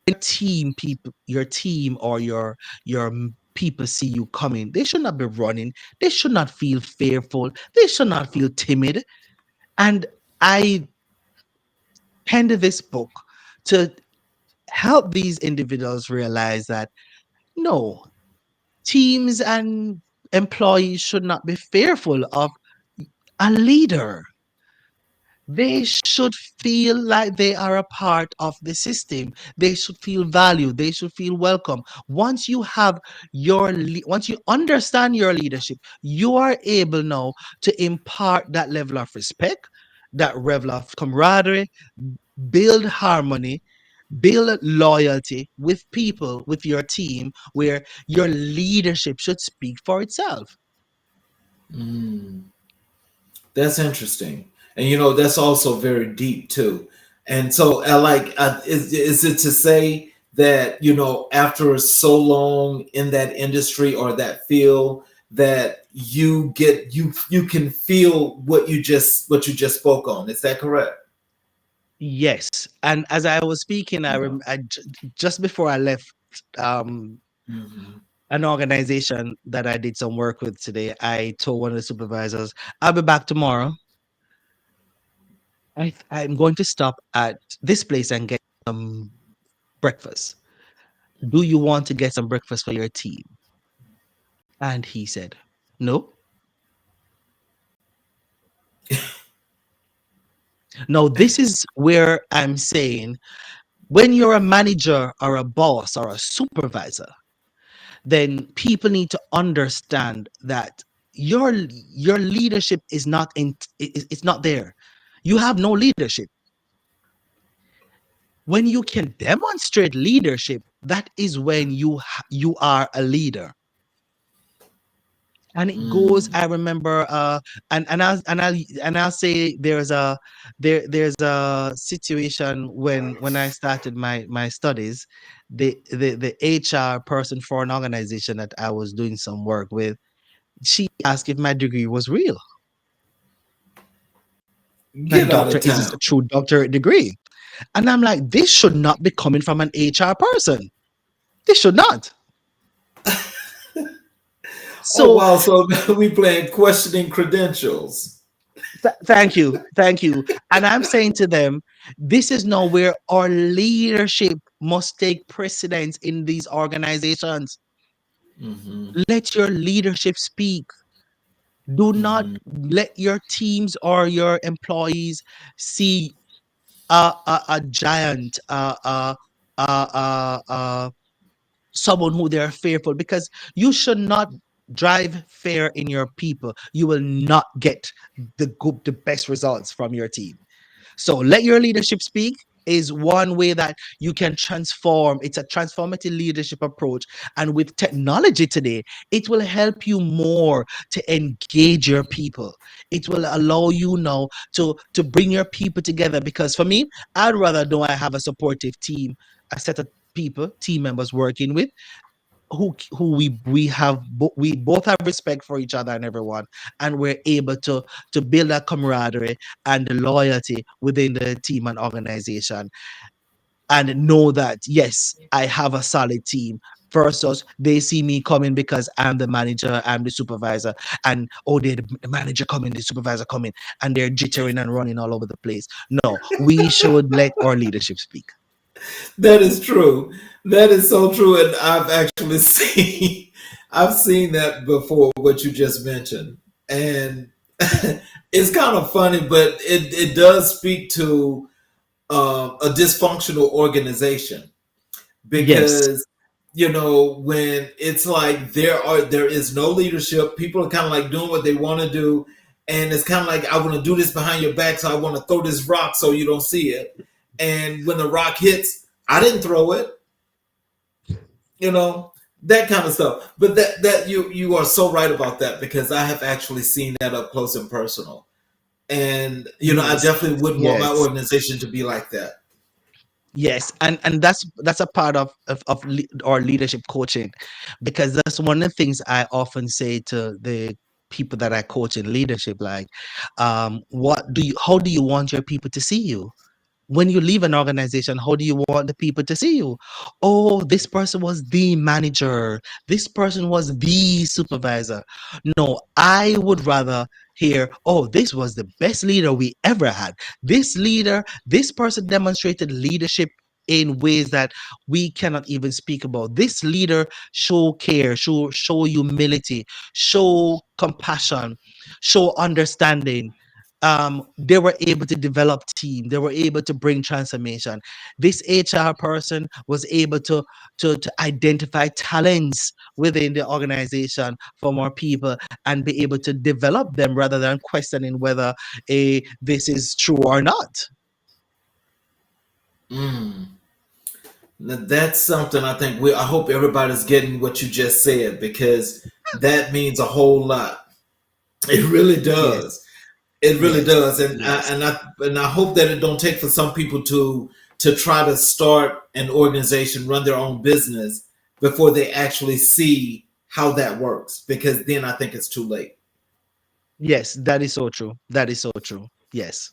your team or your people see you coming, they should not be running. They should not feel fearful. They should not feel timid. And I penned this book to help these individuals realize that no, teams and employees should not be fearful of a leader. They should feel like they are a part of the system. They should feel valued. They should feel welcome. Once you have once you understand your leadership, you are able now to impart that level of respect, that level of camaraderie, build harmony, build loyalty with people, with your team, where your leadership should speak for itself. Mm, that's interesting, and that's also very deep too. And so, is it to say that after so long in that industry or that field, that you can feel what you just spoke on? Is that correct? Yes, and as I was speaking, Yeah. just before I left um, Hmm. an organization that I did some work with today, I told one of the supervisors, "I'll be back tomorrow. I'm going to stop at this place and get some breakfast. Do you want to get some breakfast for your team?" And he said, "No." Now, this is where I'm saying, when you're a manager or a boss or a supervisor, then people need to understand that your leadership is not it's not there. You have no leadership. When you can demonstrate leadership, that is when you are a leader. And it goes, Mm. I remember, and I'll say there's a situation when I started my studies. The HR person for an organization that I was doing some work with, she asked if my degree was real. Like, Get out doctor, of is this town. a true doctorate degree? And I'm like, this should not be coming from an HR person. This should not. Oh So wow! So we playing questioning credentials. thank you. And I'm saying to them, this is now where our leadership must take precedence in these organizations. Hmm. Let your leadership speak. Do not Hmm. let your teams or your employees see a giant, someone who they are fearful, because you should not drive fear in your people. You will not get the best results from your team. So let your leadership speak is one way that you can transform. It's a transformative leadership approach. And with technology today, it will help you more to engage your people. It will allow you now to bring your people together. Because for me, I'd rather know I have a supportive team, a set of people, team members working with, we both have respect for each other and everyone, and we're able to build that camaraderie and the loyalty within the team and organization, and know that yes, I have a solid team versus they see me coming because I'm the manager, I'm the supervisor, and oh, they're the manager coming, the supervisor coming, and they're jittering and running all over the place. No, we should let our leadership speak. That is true. That is so true, and I've actually seen I've seen that before. What you just mentioned, and it's kind of funny, but it does speak to a dysfunctional organization Yes, because when it's like there is no leadership, people are kind of like doing what they want to do, and it's kind of like I want to do this behind your back, so I want to throw this rock so you don't see it, and when the rock hits, I didn't throw it, you know that kind of stuff. But that you are so right about that, because I have actually seen that up close and personal, and I yes, definitely wouldn't want my yes. organization to be like that. Yes, and that's a part of our leadership coaching, because that's one of the things I often say to the people that I coach in leadership. Like, how do you want your people to see you? When you leave an organization, how do you want the people to see you? Oh, this person was the manager. This person was the supervisor. No, I would rather hear, oh, this was the best leader we ever had. This person demonstrated leadership in ways that we cannot even speak about. This leader show care, show humility, show compassion, show understanding. They were able to develop team, they were able to bring transformation. This HR person was able to identify talents within the organization for more people and be able to develop them rather than questioning whether this is true or not. Mm. Now, that's something I think I hope everybody's getting what you just said, because that means a whole lot. It really Yes, does. It really yes, does, and I, yes. and I and I hope that it don't take for some people to try to start an organization, run their own business before they actually see how that works, because then I think it's too late. Yes, that is so true. That is so true. Yes.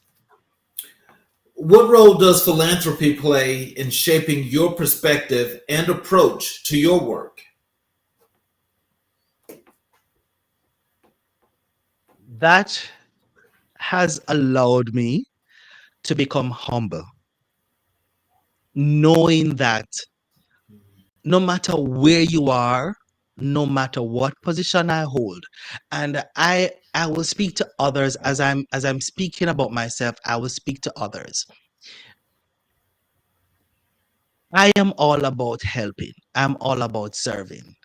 What role does philanthropy play in shaping your perspective and approach to your work? That has allowed me to become humble, knowing that no matter where you are, no matter what position I hold, and I will speak to others as I'm speaking about myself, I will speak to others. I am all about helping. I'm all about serving.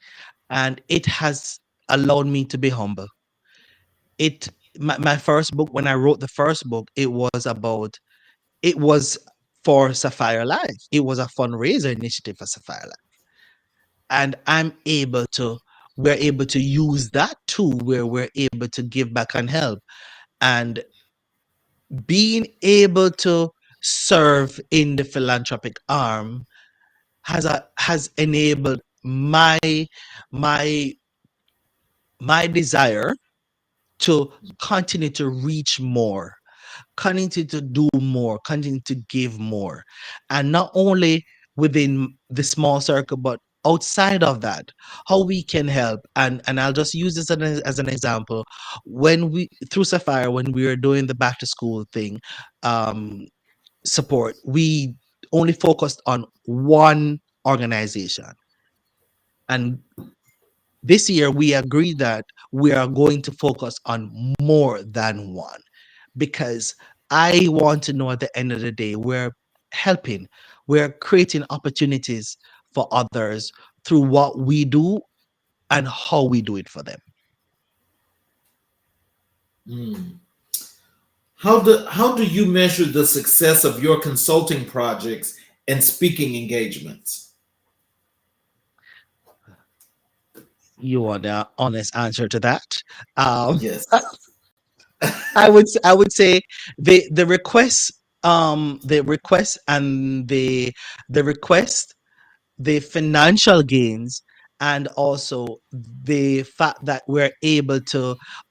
And it has allowed me to be humble. It my first book, when I wrote the first book, it was for SahFyer Life. It was a fundraiser initiative for SahFyer Life. And we're able to use that tool where we're able to give back and help. And being able to serve in the philanthropic arm has enabled my my desire to continue to reach more, continue to do more, continue to give more. And not only within the small circle, but outside of that, how we can help. And I'll just use this as an example. When we, through SahFyer, when we were doing the back to school thing, um, support, we only focused on one organization. And this year, we agreed that we are going to focus on more than one, because I want to know at the end of the day, we're helping, we're creating opportunities for others through what we do and how we do it for them. Mm. How do you measure the success of your consulting projects and speaking engagements? You want the honest answer to that? Um, Yes. I would say the request, the request and the request, the financial gains and also the fact that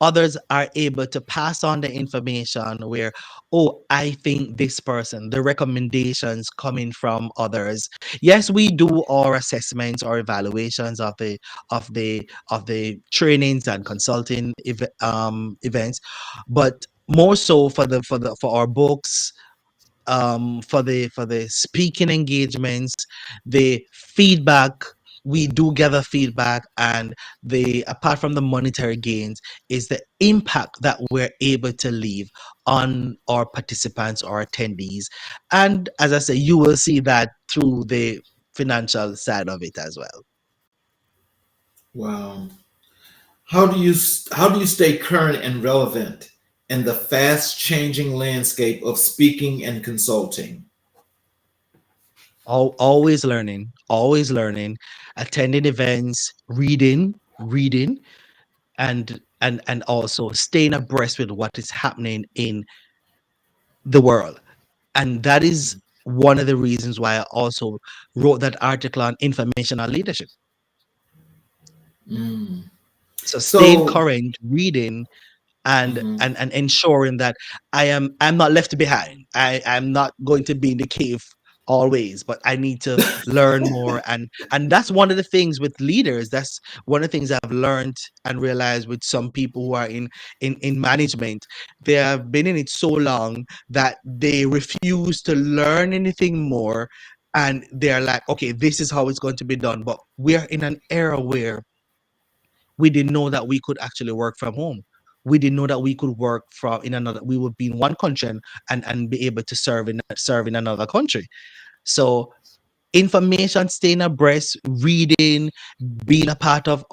others are able to pass on the information where, oh, I think this person, the recommendations coming from others. Yes, we do our assessments or evaluations of the trainings and consulting events, but more so for our books, for the speaking engagements, the feedback. We do gather feedback, and the apart from the monetary gains is the impact that we're able to leave on our participants or attendees. And as I say, you will see that through the financial side of it as well. Wow. How do you stay current and relevant in the fast changing landscape of speaking and consulting? Always learning, attending events, reading, and also staying abreast with what is happening in the world. And that is one of the reasons why I also wrote that article on informational leadership. Mm. So staying So, current, reading, and mhm. and ensuring that I'm not left behind. I'm not going to be in the cave always, but I need to learn more. And that's one of the things with leaders. That's one of the things I've learned and realized with some people who are in management. They have been in it so long that they refuse to learn anything more, and they're like, okay, this is how it's going to be done. But we're in an era where we didn't know that we could actually work from home. We didn't know that we could work from in another. We would be in one country and be able to serve in another country. So information, staying abreast, reading, being a part of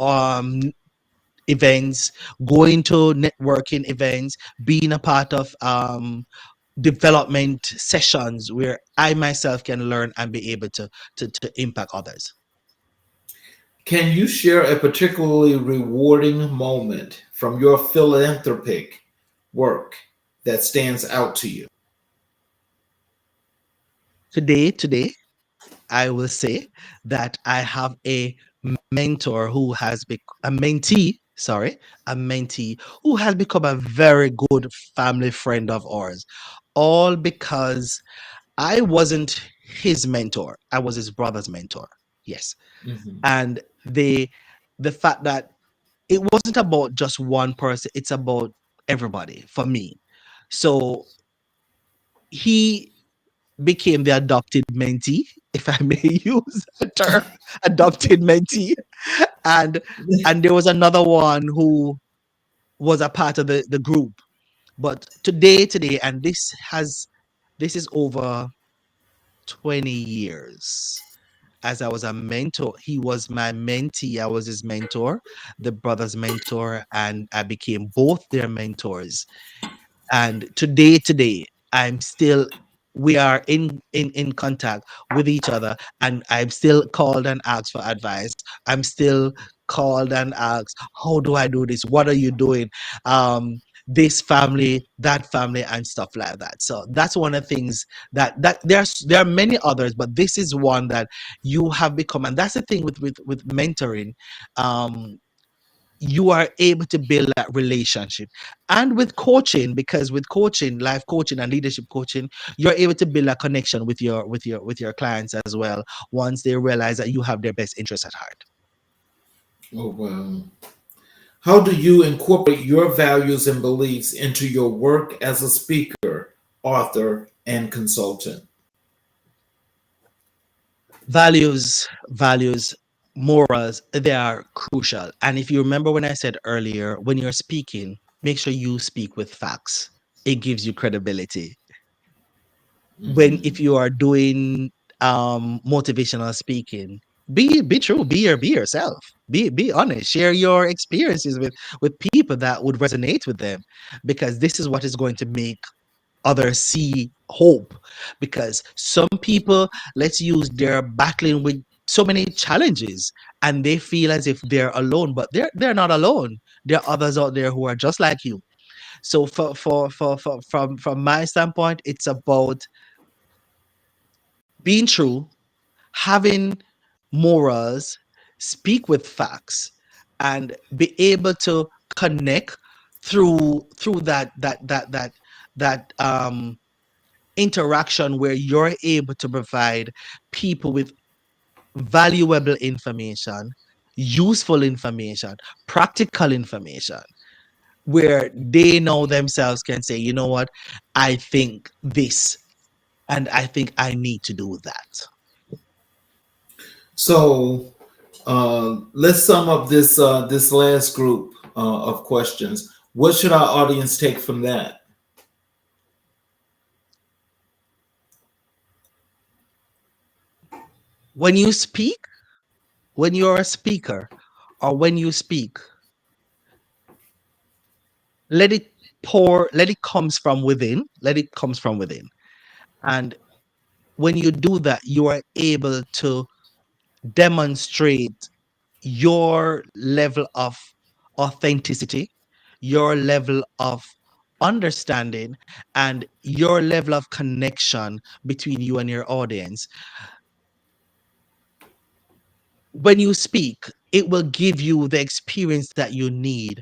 events, going to networking events, being a part of development sessions where I myself can learn and be able to impact others. Can you share a particularly rewarding moment from your philanthropic work that stands out to you? Today, I will say that I have a mentor who has become a mentee, sorry, a mentee who has become a very good family friend of ours, all because I wasn't his mentor. I was his brother's mentor. Yes. Mhm. And the fact that it wasn't about just one person, it's about everybody for me. So he became the adopted mentee, if I may use a term, adopted mentee. And and there was another one who was a part of the group. But today, and this is over 20 years. As I was a mentor, he was my mentee. I was his mentor, the brother's mentor, and I became both their mentors. And today I'm still we are in contact with each other, and I'm still called and asked for advice. I'm still called and asked, how do I do this, what are you doing, this family, that family, and stuff like that. So that's one of the things that there are many others, but this is one that you have become. And that's the thing with mentoring. You are able to build that relationship, and with coaching, because with coaching, life coaching and leadership coaching, you're able to build a connection with your clients as well, once they realize that you have their best interests at heart. Oh, wow. How do you incorporate your values and beliefs into your work as a speaker, author, and consultant? Values, morals, they are crucial. And if you remember when I said earlier, when you're speaking, make sure you speak with facts. It gives you credibility. When Mhm. if you are doing motivational speaking, be true, be yourself, be honest, share your experiences with people that would resonate with them, because this is what is going to make others see hope. Because some people, let's use, they're battling with so many challenges, and they feel as if they're alone, but they're not alone. There are others out there who are just like you. So from my standpoint, it's about being true, having morals, speak with facts, and be able to connect through that interaction where you're able to provide people with valuable information, useful information, practical information, where they know themselves can say, you know what, I think this, and I think I need to do that. So let's sum up this last group of questions. What should our audience take from that? When you speak, when you're a speaker, or when you speak, let it let it comes from within, let it comes from within. And when you do that, you are able to demonstrate your level of authenticity, your level of understanding, and your level of connection between you and your audience. When you speak, it will give you the experience that you need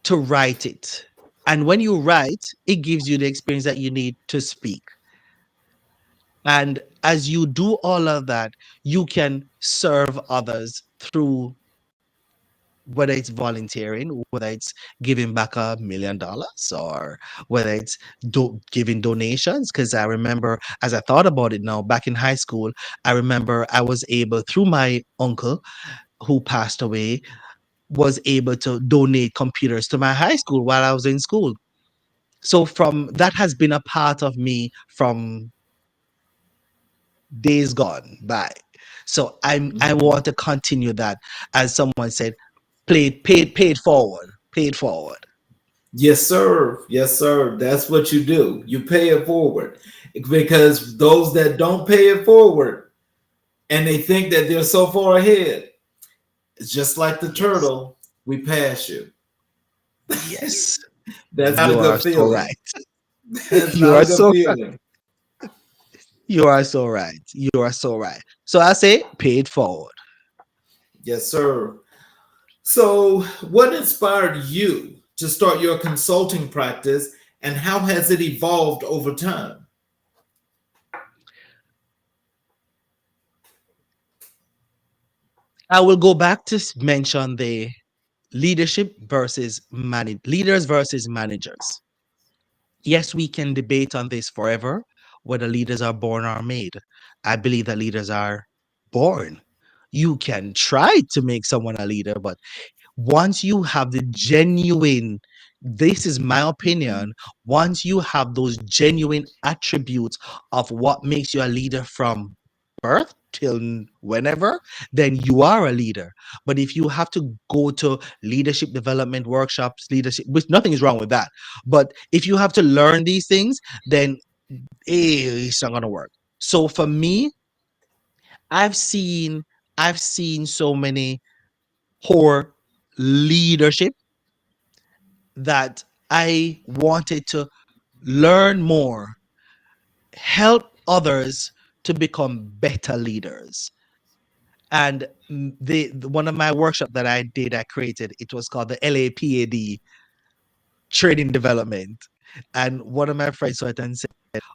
to write it. And when you write, it gives you the experience that you need to speak. And as you do all of that, you can serve others through, whether it's volunteering, whether it's giving back $1 million, or whether it's giving donations. Because I remember, as I thought about it now, back in high school, I remember I was able, through my uncle who passed away, was able to donate computers to my high school while I was in school. So from that has been a part of me from days gone by. So I want to continue that, as someone said, paid forward, paid forward. Yes, sir. Yes, sir. That's what you do. You pay it forward, because those that don't pay it forward and they think that they're so far ahead, it's just like the Yes. turtle. We pass you. Yes. That's not a You are good so feeling. right. That's You not a are good so right. feeling. You are so right. You are so right. So I say paid forward. Yes, sir. So, what inspired you to start your consulting practice, and how has it evolved over time? I will go back to mention the leaders versus managers. Yes, we can debate on this forever, whether leaders are born or made. I believe that leaders are born. You can try to make someone a leader, but once you have the genuine, this is my opinion, once you have those genuine attributes of what makes you a leader from birth till whenever, then you are a leader. But if you have to go to leadership development workshops, leadership, which nothing is wrong with that, but if you have to learn these things, then it's not gonna work. So for me, I've seen I've seen so many poor leadership that I wanted to learn more, help others to become better leaders. And one of my workshop that I did, I created, it was called the LAPAD, training development. And one of my friends saw it and said,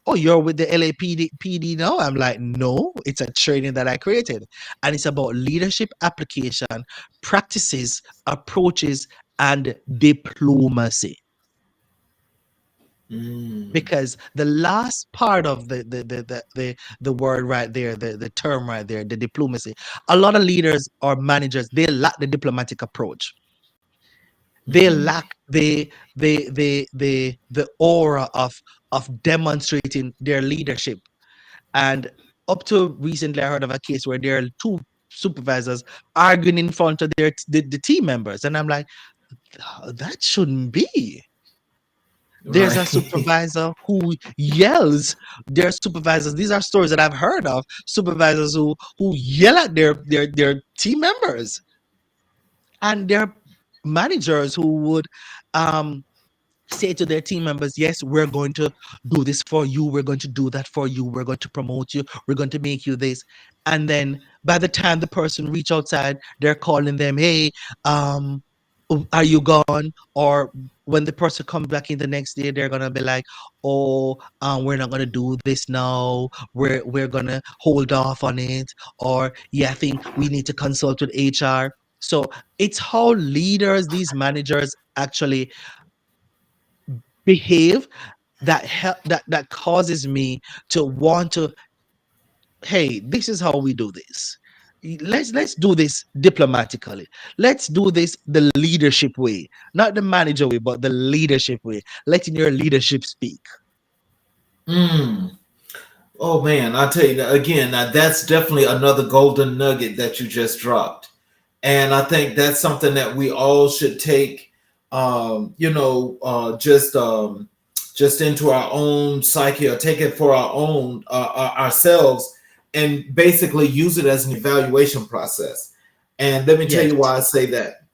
"Oh, you're with the LAPD now?" I'm like, "No, it's a training that I created. And it's about leadership application, practices, approaches, and diplomacy." Mm, Because the last part of the word right there, the term right there, the diplomacy, a lot of leaders or managers, they lack the diplomatic approach. They mhm, lack the aura of demonstrating their leadership. And up to recently, I heard of a case where there are two supervisors arguing in front of the team members, and I'm like, that shouldn't be. There's a right. supervisor who yells. There are supervisors. These are stories that I've heard of. Supervisors who yell at their team members, and there are managers who would um say to their team members, "Yes, we're going to do this for you. We're going to do that for you. We're going to promote you. We're going to make you this." And then by the time the person reach outside, they're calling them, hey, um, are you gone? Or when the person comes back in the next day, they're gonna be like, oh, we're not gonna do this now. We're gonna hold off on it. Or yeah, I think we need to consult with HR. So it's how leaders, these managers actually behave that causes me to want to, hey, this is how we do this. Let's do this diplomatically. Let's do this the leadership way, not the manager way, but the leadership way, letting your leadership speak. Mm. Oh man, I tell you again, now that's definitely another golden nugget that you just dropped. And I think that's something that we all should take, just into our own psyche, or take it for our own ourselves, and basically use it as an evaluation process. And let me tell Yes. you why I say that.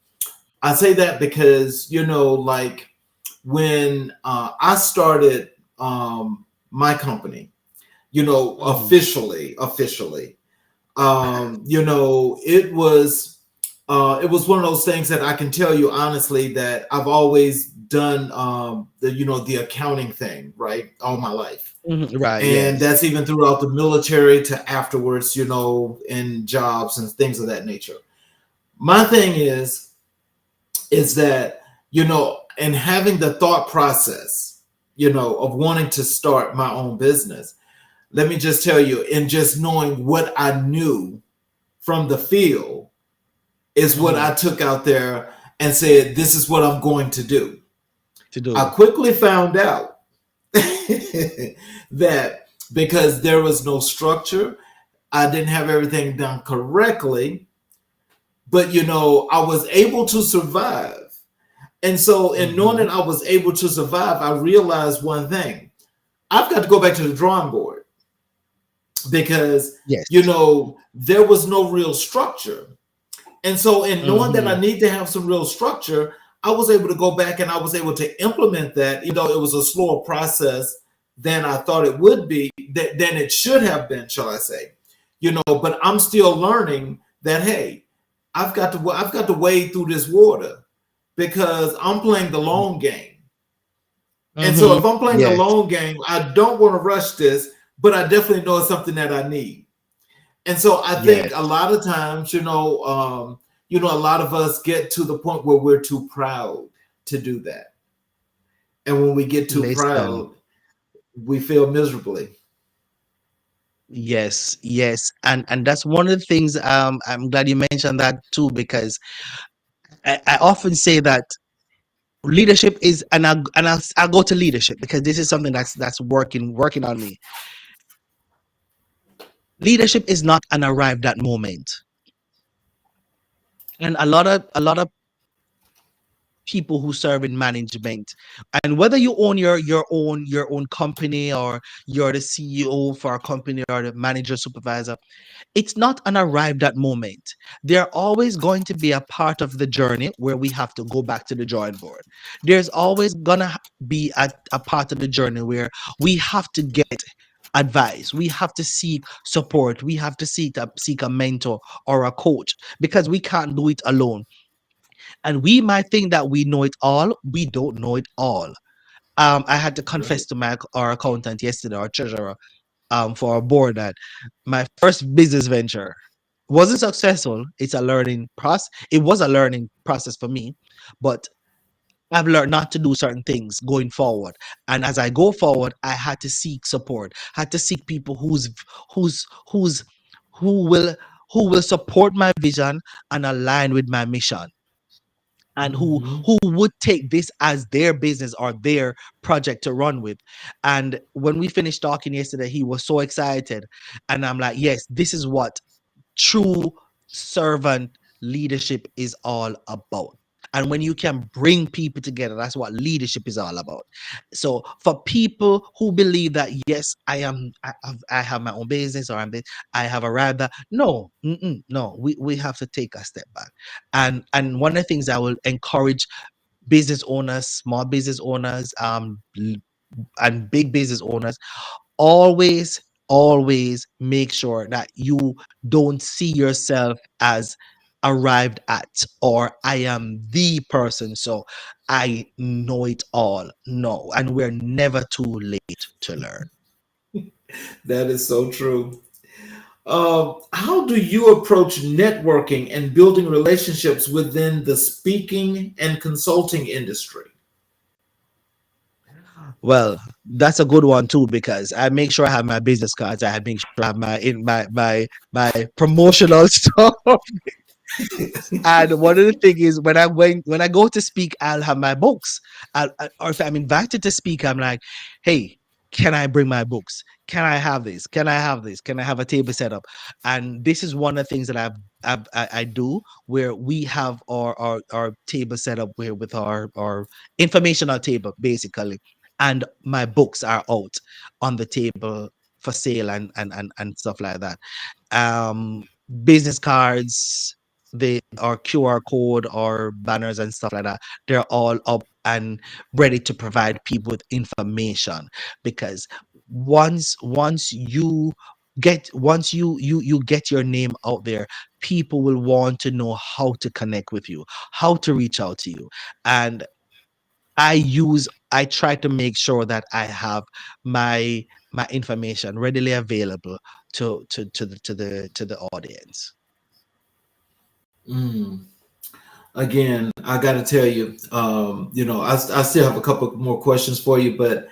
I say that because, like when I started my company, Mhm. officially, it was one of those things that I can tell you honestly that I've always done, the accounting thing, right, all my life. Mhm. Right. And Yes. that's even throughout the military to afterwards, in jobs and things of that nature. My thing is that, and having the thought process, of wanting to start my own business, let me just tell you, and just knowing what I knew from the field is what Mhm. I took out there and said, this is what I'm going to do. To I do. quickly found out that because there was no structure, I didn't have everything done correctly, but I was able to survive. And so, in knowing Mhm. that I was able to survive, I realized one thing: I've got to go back to the drawing board because Yes. there was no real structure. And so, in knowing that I Mhm. need to have some real structure, I was able to go back and I was able to implement that, even though it was a slower process than I thought it would be, than it should have been, shall I say? But I'm still learning that, hey, I've got to wade through this water because I'm playing the long game. And so, if Mhm. I'm playing the Yes. long game, I don't want to rush this, but I definitely know it's something that I need. And so I think a Yes. lot of times, a lot of us get to the point where we're too proud to do that. And when we get too Listen. proud, we feel miserably. Yes. Yes. And that's one of the things. I'm glad you mentioned that too, because I often say that leadership is, I'll go to leadership because this is something that's working on me. Leadership is not an arrived at moment, and a lot of people who serve in management, and whether you own your own company, or you're the CEO for a company, or the manager supervisor, it's not an arrived at moment. They're always going to be a part of the journey where we have to go back to the drawing board. There's always gonna be a part of the journey where we have to get advice, we have to seek support, we have to seek a mentor or a coach, because we can't do it alone. And we might think that we know it all. We don't know it all. I had to confess Right. to our accountant yesterday, our treasurer, for a board, that my first business venture wasn't successful. It's a learning process. It was a learning process for me, but I've learned not to do certain things going forward. And as I go forward, I had to seek support. Had to seek people who's who's who will who will support my vision and align with my mission, and who Hmm. who would take this as their business or their project to run with. And when we finished talking yesterday, he was so excited, and I'm like, yes, this is what true servant leadership is all about. And when you can bring people together, that's what leadership is all about. So for people who believe that, yes, I have my own business, or I have arrived at, no, no, we have to take a step back. And one of the things I will encourage business owners, small business owners, and big business owners, always, always make sure that you don't see yourself as arrived at, or I am the person, so I know it all. No, and we're never too late to learn. That is so true. How do you approach networking and building relationships within the speaking and consulting industry? Well, that's a good one too, because I make sure I have my business cards. I make sure I have my promotional stuff. And one of the thing is, when I go to speak, I'll have my books. Or if I'm invited to speak, I'm like, hey, can I bring my books? Can I have this? Can I have this? Can I have a table set up? And this is one of the things that I do, where we have our table set up where with our informational table basically, and my books are out on the table for sale and stuff like that. um Business cards, they or QR code or banners and stuff like that, they're all up and ready to provide people with information. Because once you get your name out there, people will want to know how to connect with you, how to reach out to you. And I try to make sure that I have my information readily available to the audience. Mm. Again, I got to tell you, I still have a couple more questions for you, but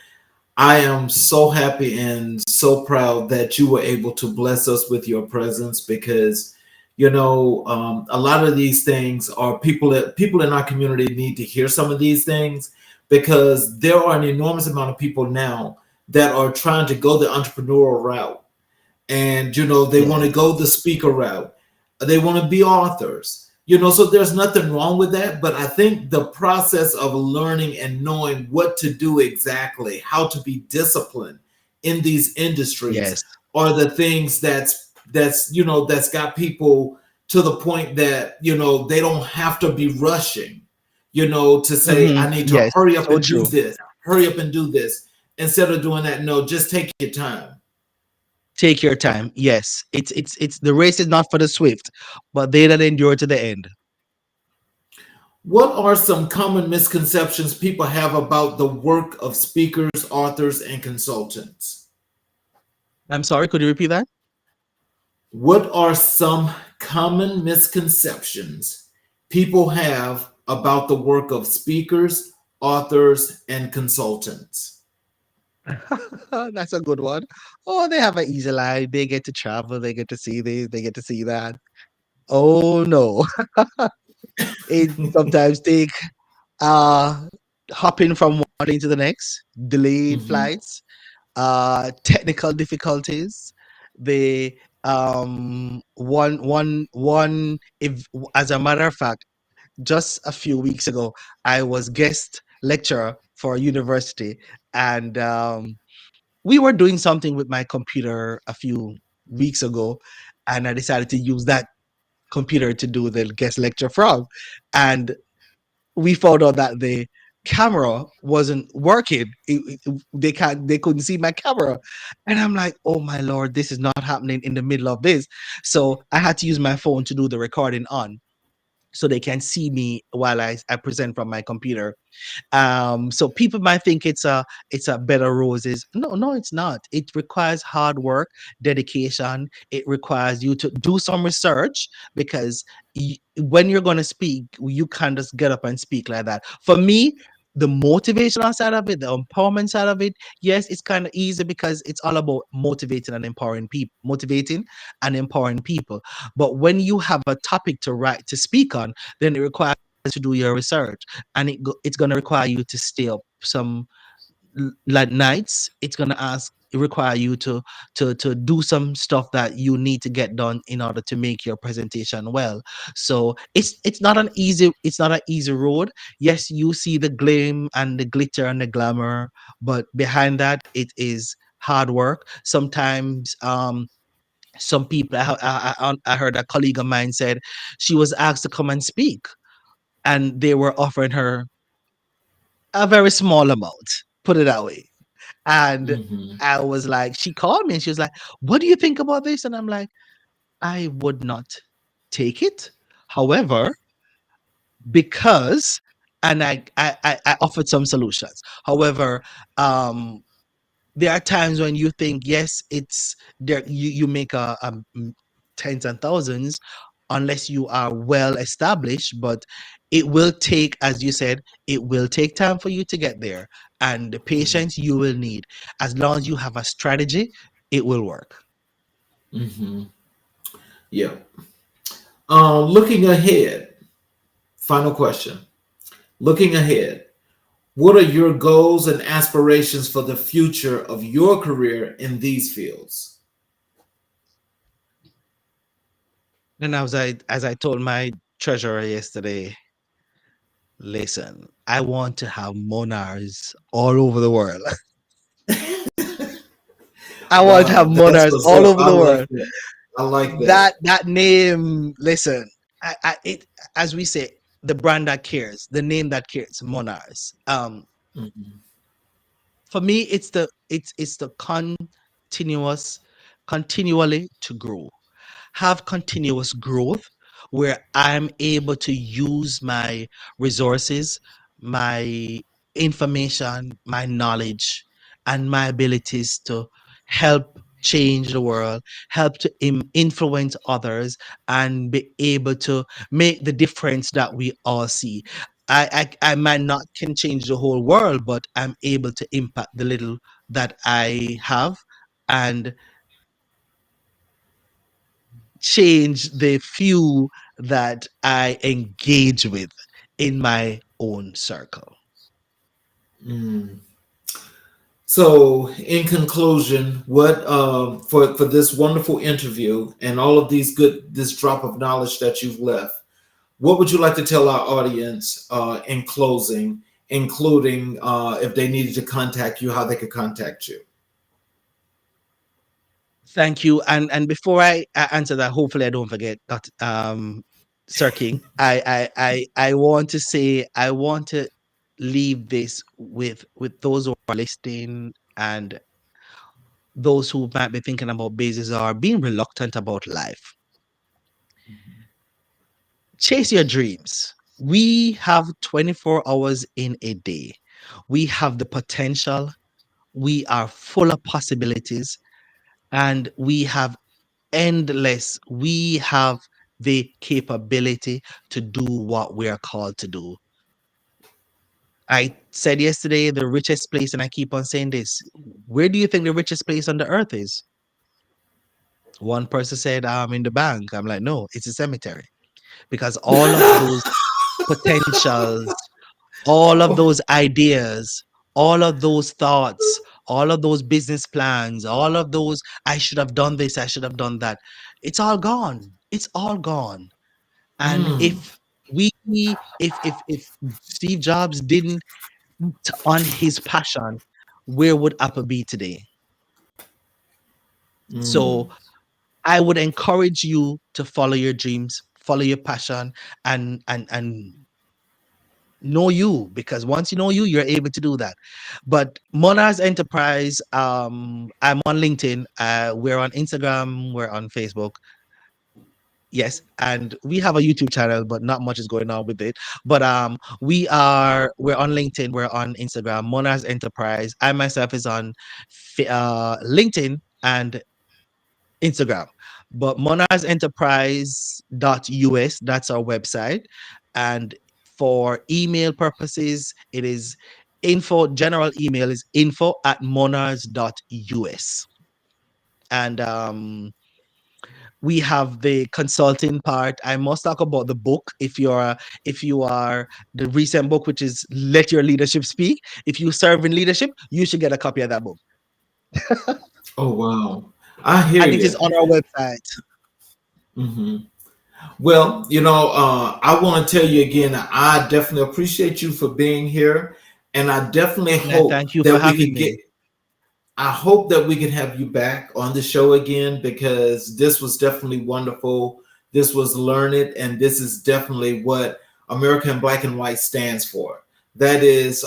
I am so happy and so proud that you were able to bless us with your presence because, a lot of these things are people in our community need to hear some of these things because there are an enormous amount of people now that are trying to go the entrepreneurial route, and they want to Yes. go the speaker route, they want to be authors, so there's nothing wrong with that, but I think the process of learning and knowing what to do exactly, how to be disciplined in these industries Yes. are the things that's got people to the point that they don't have to be rushing, to say I need to Yes. hurry up So and do true. this, hurry up and do this. Instead of doing that, no, just take your time. Take your time. Yes. It's the race is not for the swift, but they that endure to the end. What are some common misconceptions people have about the work of speakers, authors, and consultants? I'm sorry, could you repeat that? What are some common misconceptions people have about the work of speakers, authors, and consultants? That's a good one. Oh, they have an easy life. They get to travel. They get to see this. They get to see that. Oh no, it sometimes take uh hopping from one plane to the next, delayed Mhm. flights, technical difficulties. The one if as a matter of fact, just a few weeks ago, I was guest lecturer for a university, and we were doing something with my computer a few weeks ago, and I decided to use that computer to do the guest lecture from. And we found out that the camera wasn't working. They couldn't see my camera, and I'm like, oh my lord, this is not happening in the middle of this. So I had to use my phone to do the recording on, so they can see me while I present from my computer. So people might think it's a bed of roses. No, no, it's not. It requires hard work, dedication. It requires you to do some research, because when you're going to speak, you can't just get up and speak like that. For me, the motivational side of it, the empowerment side of it, yes, it's kind of easy because it's all about motivating and empowering people. But when you have a topic to speak on, then it requires to do your research, and it's going to require you to stay up some like nights. It's going to require you to do some stuff that you need to get done in order to make your presentation well. So it's not an easy road. Yes, you see the gleam and the glitter and the glamour, but behind that it is hard work. Sometimes some people, I heard a colleague of mine said she was asked to come and speak, and they were offering her a very small amount, put it that way. And Mm-hmm. I was like, she called me and she was like, "What do you think about this?" And I'm like, I would not take it. However, because and I offered some solutions. However, um, there are times when you think, yes, it's there. You make tens and thousands unless you are well established, but it will take, as you said, it will take time for you to get there, and the patience you will need. As long as you have a strategy, it will work. Mm-hmm. Yeah. Looking ahead, final question. Looking ahead, what are your goals and aspirations for the future of your career in these fields? And as I told my treasurer yesterday, listen, I want to have monarchs all over the world. I want to have Wow, that's monarchs what's all up. over I the like world. that. I like that. That name, listen, it, as we say, the brand that cares, the name that cares, monarchs. Mhm. For me, it's the continuous, continually to grow, have continuous growth where I'm able to use my resources, my information, my knowledge, and my abilities to help change the world, help to influence others, and be able to make the difference that we all see. I might not can change the whole world, but I'm able to impact the little that I have and change the few that I engage with in my own circle. Mm. So, in conclusion, what for this wonderful interview and all of these good this drop of knowledge that you've left, what would you like to tell our audience in closing, including if they needed to contact you, how they could contact you? Thank you. And before I answer that, hopefully I don't forget that Sir King, I want to say I want to leave this with those who are listening and those who might be thinking about business or being reluctant about life. Chase your dreams. We have 24 hours in a day. We have the potential. We are full of possibilities and we have endless. We have the capability to do what we are called to do. I said yesterday the richest place, and I keep on saying this. Where do you think the richest place on the earth is? One person said, in the bank. I'm like, no, it's a cemetery because all of those potentials, all of those ideas, all of those thoughts, all of those business plans, all of those, I should have done this, I should have done that. It's all gone. It's all gone. And Mm, if Steve Jobs didn't on his passion, where would Apple be today? mm, So I would encourage you to follow your dreams, follow your passion, and know you, because once you know you, you're able to do that. But Monhars Enterprise, I'm on LinkedIn, we're on Instagram, we're on Facebook. Yes, and we have a YouTube channel, but not much is going on with it. But we're on LinkedIn, we're on Instagram, Monhars Enterprise. I myself is on LinkedIn and Instagram. But Monhars Enterprise.us, that's our website. And for email purposes, it is general email is info@monhars.us. And we have the consulting part. I must talk about the book. If you are the recent book, which is Let Your Leadership Speak. If you serve in leadership, you should get a copy of that book. oh wow, I hear And it is you. on our website. Hmm. Well, I want to tell you again, I definitely appreciate you for being here, and I definitely And I hope thank you for that we having could get. me. I hope that we can have you back on the show again because this was definitely wonderful. This was learned, and this is definitely what American Black and White stands for. That is,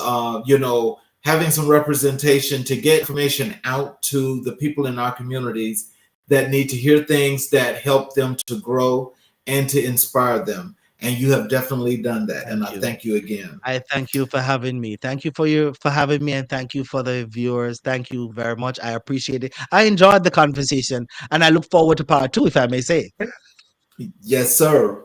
having some representation to get information out to the people in our communities that need to hear things that help them to grow and to inspire them. And you have definitely done that. And I thank you again. I thank you for having me. Thank you for having me, and thank you for the viewers. Thank you very much. I appreciate it. I enjoyed the conversation, and I look forward to part 2, if I may say. Yes, sir.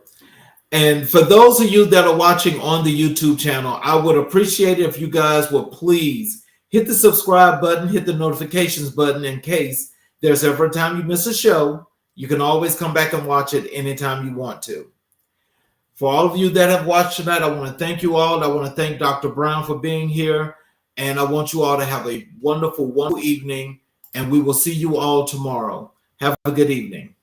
And for those of you that are watching on the YouTube channel, I would appreciate it if you guys would please hit the subscribe button, hit the notifications button in case there's ever a time you miss a show. You can always come back and watch it anytime you want to. For all of you that have watched tonight, I want to thank you all. I want to thank Dr. Brown for being here. And I want you all to have a wonderful, wonderful evening. And we will see you all tomorrow. Have a good evening.